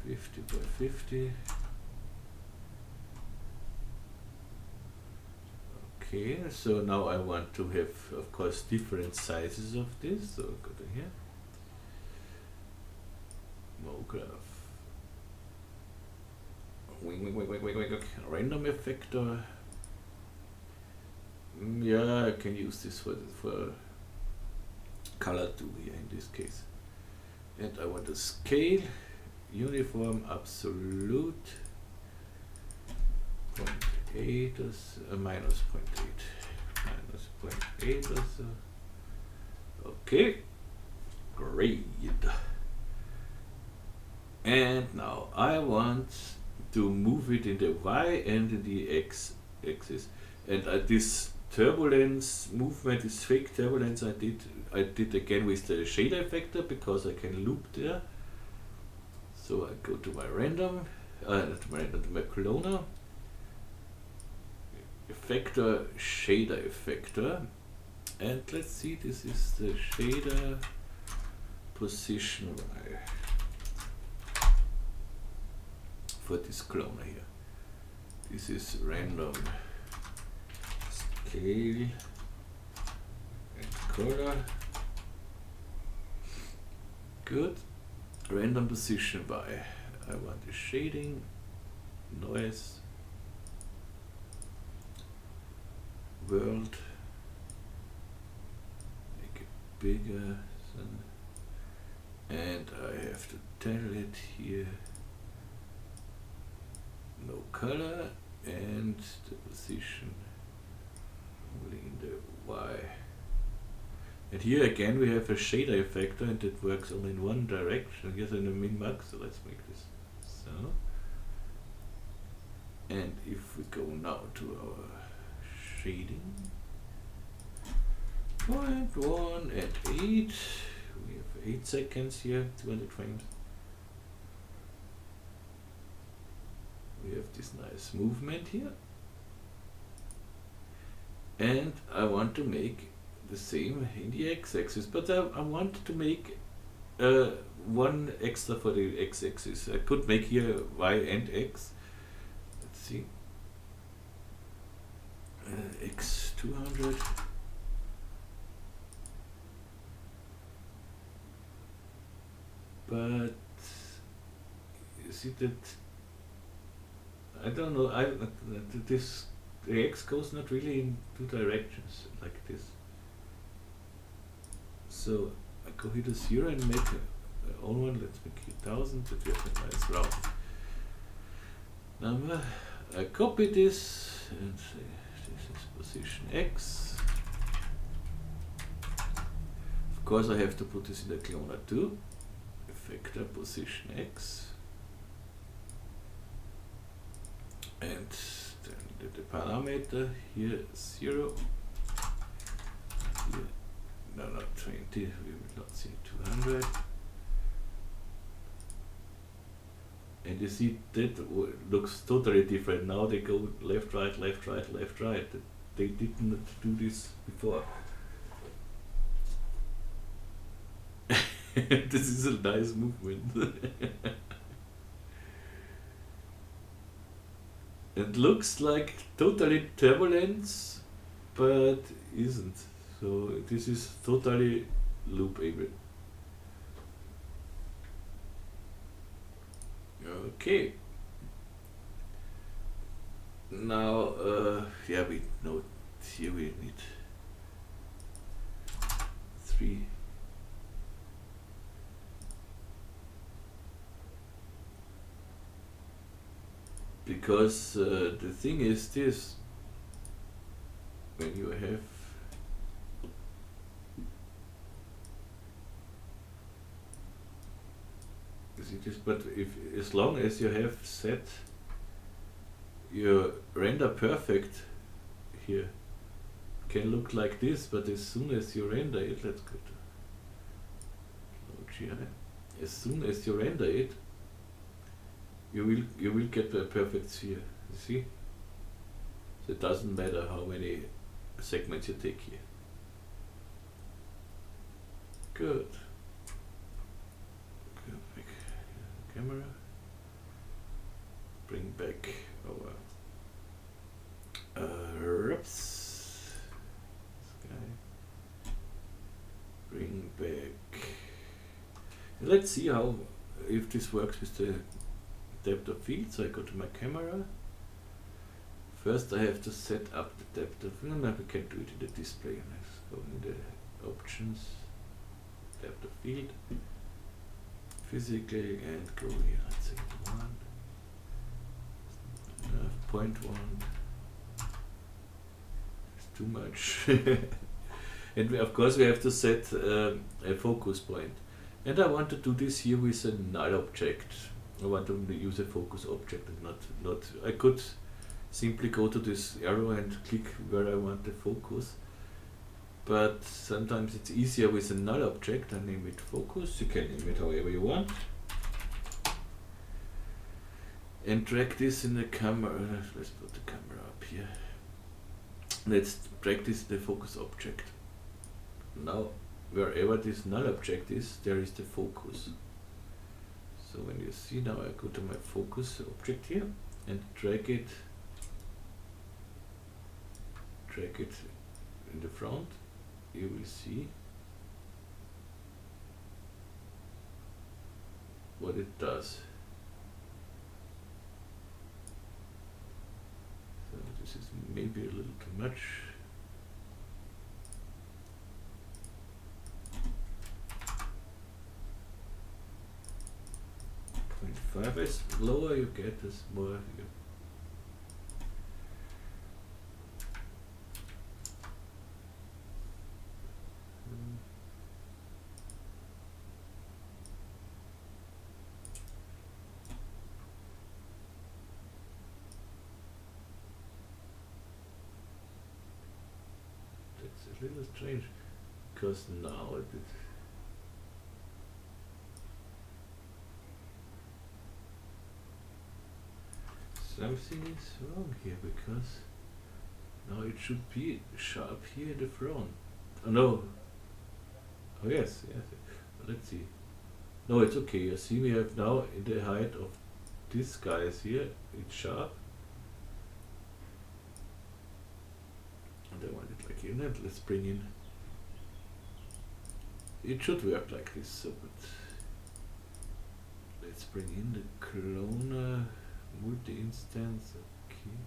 like 50 by 50. Okay, so now I want to have, of course, different sizes of this. So go to here. MoGraph. Wing. Random effector. Yeah, I can use this for color too here in this case. And I want to scale, uniform, absolute. 0.8 or so, minus 0.8. Minus 0.8 or so. Okay, great. And now I want to move it in the Y and in the X axis. And this turbulence movement, this fake turbulence I did again with the shader effector because I can loop there. So I go to my random, to my cloner, effector, shader effector, and let's see, this is the shader position Y for this cloner here. This is random scale and color. Good. Random position Y. I want the shading, noise, world, make it bigger, and I have to tell it here no color and the position only in the Y. And here again we have a shader effector and it works only in one direction. Here's in the min-max, so let's make this so. And if we go now to our shading, 0.1 and 8, we have 8 seconds here, 200 frames. We have this nice movement here. And I want to make the same in the x-axis, but I want to make one extra for the x-axis. I could make here y and x. Let's see. X 200. But you see that I don't know. The x goes not really in two directions like this. So I go here to 0 and make a own one. Let's make it 1000. That we have a nice round number. I copy this and say this is position X. Of course, I have to put this in the cloner too. Effector position X. And then the parameter here 0. Here, no, not 20. We will not see 200. And you see that looks totally different. Now they go left, right, left, right, left, right. They didn't do this before. This is a nice movement. It looks like totally turbulence, but isn't. So this is totally loopable. Okay. Now, yeah, we know here we need 3. Because the thing is this, when you have this, but if as long as you have set your render perfect here, can look like this, but as soon as you render it, let's go to GI. As soon as you render it, you will get a perfect sphere. You see? So it doesn't matter how many segments you take here. Good. Go back camera. Bring back our reps. This guy. Bring back. Let's see how if this works with the depth of field. So I go to my camera. First I have to set up the depth of field. Now we can do it in the display. Let's go in the options, depth of field, physical, and go here. Let's say 1, 0.1, too much. And of course we have to set a focus point. And I want to do this here with a null object. I want to use a focus object and not I could simply go to this arrow and click where I want the focus. But sometimes it's easier with a null object. I name it focus. You can name it however you want. And drag this in the camera. Let's put the camera up here. Let's drag this in the focus object. Now, wherever this null object is, there is the focus. So when you see now, I go to my focus object here and drag it in the front. You will see what it does. So this is maybe a little too much. As lower you get, as more you that's a little strange because now it something is wrong here, because now it should be sharp here in the front. Oh no. Oh yes. Let's see. No, it's okay. You see we have now in the height of this guys here, it's sharp. And I want it like in it. Let's bring in. It should work like this, so but let's bring in the cloner. Multi-instance, okay.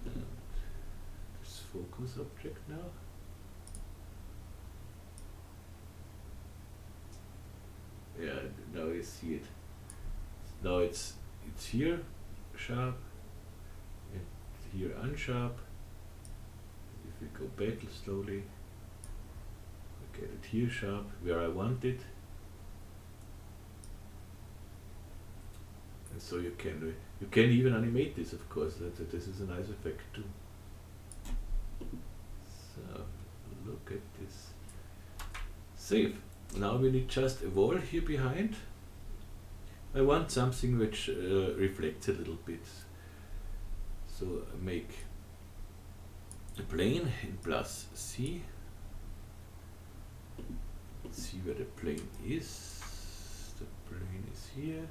And this focus object now. Yeah, now you see it. Now it's here sharp and here unsharp. If we go back slowly. Get it here sharp where I want it, and so you can even animate this, of course. This is a nice effect too. So look at this. Save. Now we need just a wall here behind. I want something which reflects a little bit. So make a plane in plus C. See where the plane is. The plane is here.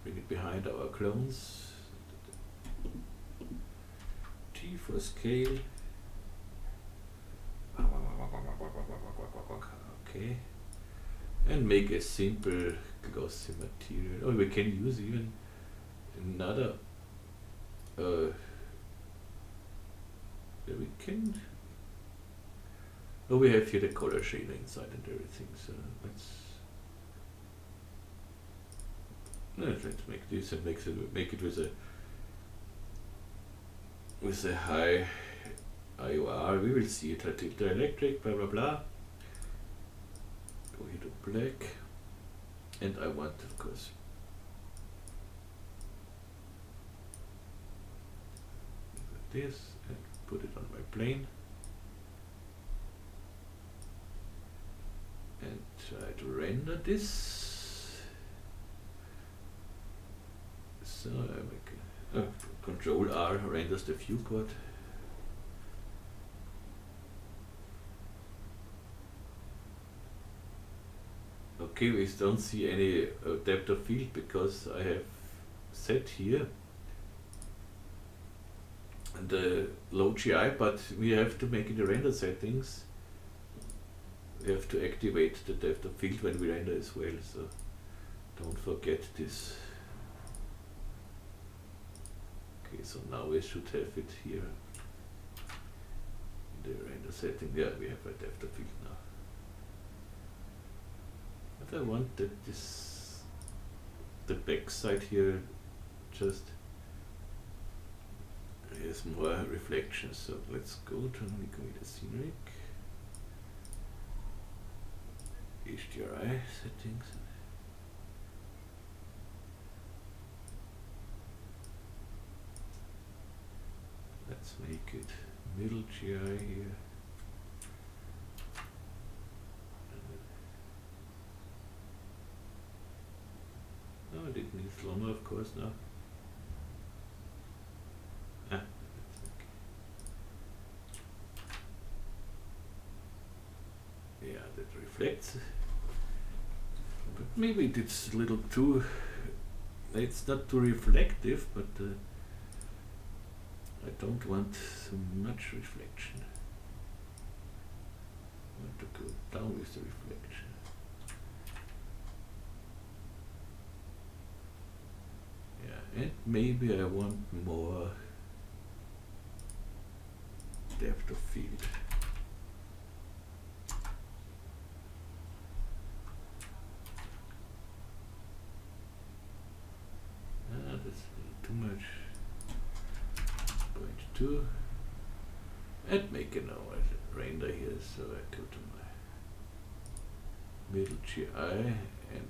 Bring it behind our clones. T for scale. Okay. And make a simple glossy material. Oh, we can use even another. We can. Oh, we have here the color shader inside and everything, so let's make this and make it with a high IOR. We will see it. I tilt the electric, blah blah blah. Go here to black, and I want, of course, this and put it on my plane. And try to render this. So I make Control R renders the viewport. Okay, we don't see any depth of field because I have set here the low GI, but we have to make in the render settings. We have to activate the depth of field when we render as well, so don't forget this. Okay, so now we should have it here in the render setting. Yeah, we have a depth of field now. But I want that this the back side here just has more reflections. So let's go to Nikomedias Scene Rig, HDRI settings. Let's make it middle GI here. No, it need slower, of course, now. Ah, that's okay. Yeah, that reflects. But maybe it's a little too, it's not too reflective, but I don't want so much reflection. I want to go down with the reflection. Yeah, and maybe I want more depth of field. Ah, that's a little too much. 0.2 and make a render here, so I go to my middle GI and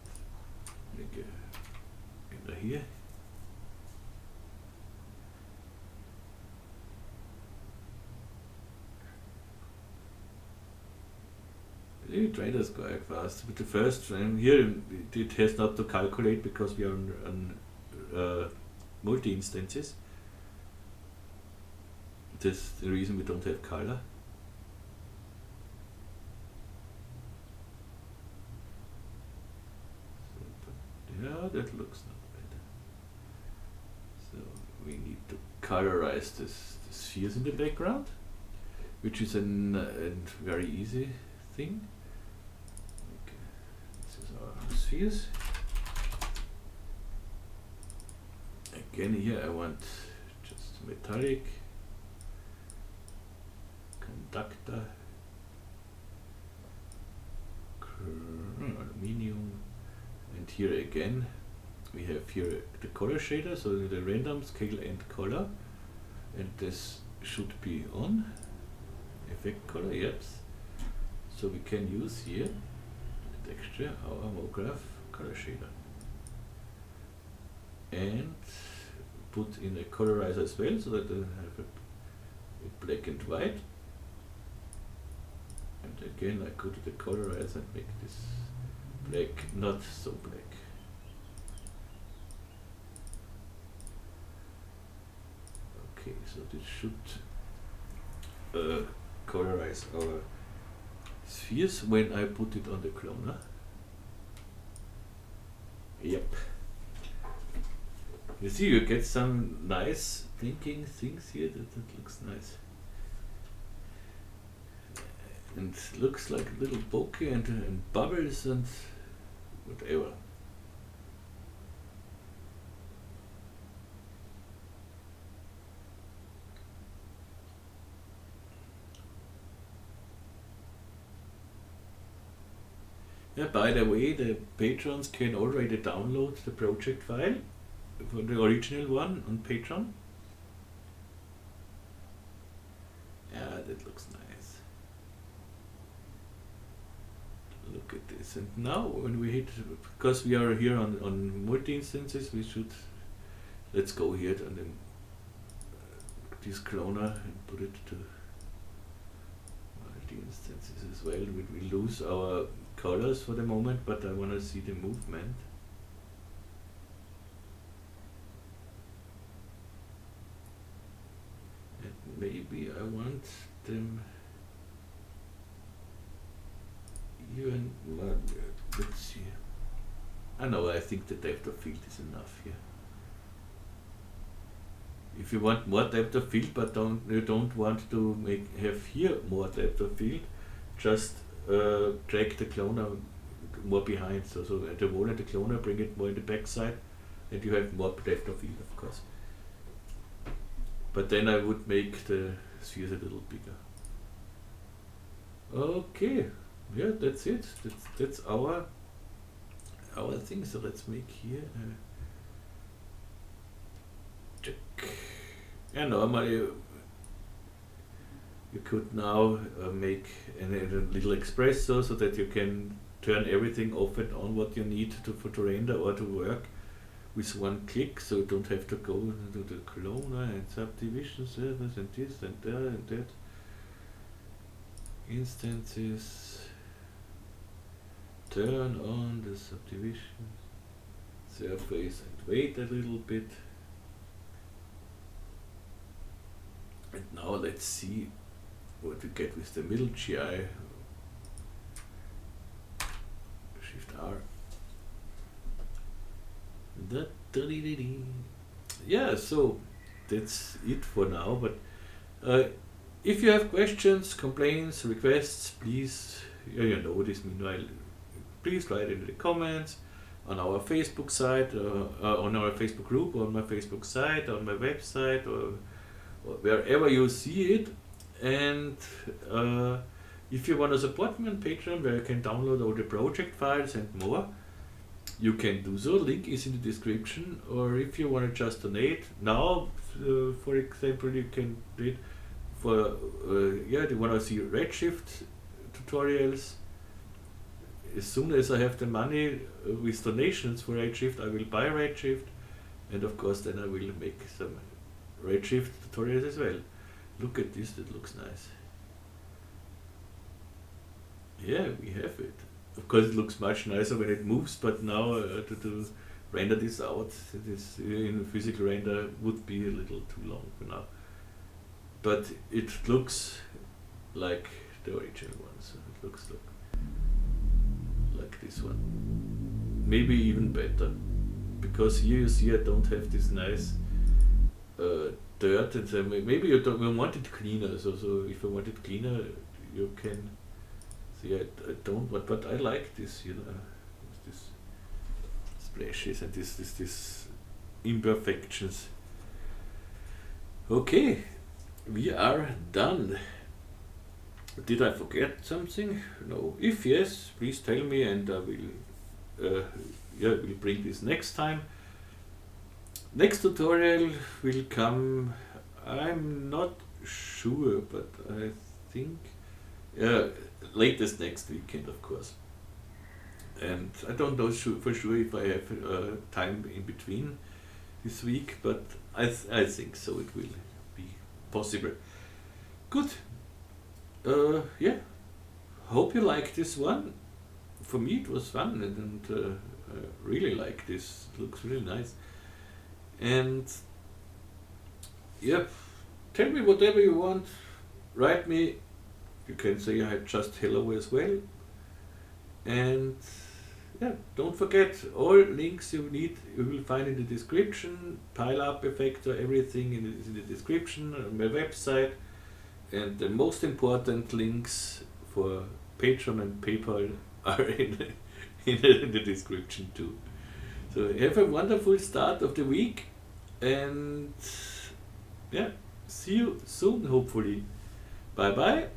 make a render here. It renders quite fast, but the first frame here it has not to calculate because we are on multi instances. That's the reason we don't have color. So, yeah, that looks not bad. So we need to colorize the spheres in the background, which is a very easy thing. Okay. This is our spheres. Again, here I want just metallic. Conductor, aluminium, and here again we have here the color shader, so the random scale and color, and this should be on effect color, yes. So we can use here the texture, our MoGraph color shader, and put in a colorizer as well, so that I have a black and white. And again I go to the colorizer and make this black not so black. Okay, so this should colorize our spheres when I put it on the cloner. Yep. You see, you get some nice blinking things here, that looks nice. And looks like a little bokeh and bubbles and whatever. Yeah, by the way, the patrons can already download the project file for the original one on Patreon. Yeah, that looks nice. Look at this. And now when we hit, because we are here on multi instances, we should, let's go here and then this cloner and put it to multi instances as well. We lose our colors for the moment, but I want to see the movement. And maybe I want them even, let's see. I know, I think the depth of field is enough here. If you want more depth of field, but you don't want to have here more depth of field, just drag the cloner more behind. So at the wall and the cloner, bring it more in the back side, and you have more depth of field, of course. But then I would make the spheres a little bigger. Okay, yeah, that's it. That's our our thing. So let's make here check. And normally you could now make a little espresso so that you can turn everything off and on what you need to render or to work with one click, so you don't have to go into the clone and subdivision servers and this and that and that. Instances, turn on the subdivision surface and wait a little bit. And now let's see what we get with the middle GI. Shift R. Yeah, so that's it for now, but if you have questions, complaints, requests, please, you know this meanwhile, please write in the comments on our Facebook site, on our Facebook group, on my Facebook site, on my website, or wherever you see it. And if you want to support me on Patreon, where you can download all the project files and more, you can do so. Link is in the description. Or if you want to just donate now, for example, you can do it for yeah, you want to see Redshift tutorials. As soon as I have the money with donations for Redshift, I will buy Redshift, and of course then I will make some Redshift tutorials as well. Look at this, that looks nice. Yeah, we have it. Of course it looks much nicer when it moves, but now to render this out, this in physical render would be a little too long for now. But it looks like the original one, so it looks like this one. Maybe even better, because here you see I don't have this nice dirt, and so maybe you want it cleaner. So if I want it cleaner, you can see I don't. But I like this, you know, this splashes and this imperfections. Okay, we are done. Did I forget something? No. If yes, please tell me, and I will we'll bring this next time. Next tutorial will come, I'm not sure, but I think latest next weekend, of course. And I don't know for sure if I have time in between this week, but I think so, it will be possible. Good. Yeah, hope you like this one. For me it was fun, and I really like this. It looks really nice. And yeah, tell me whatever you want. Write me. You can say I just hello as well. And yeah, don't forget, all links you need you will find in the description. Pile up effector, everything is in the description on my website. And the most important links for Patreon and PayPal are in the description too. So have a wonderful start of the week, and yeah, see you soon hopefully. Bye bye,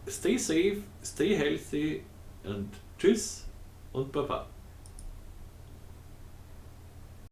stay safe, stay healthy, and tschüss und baba.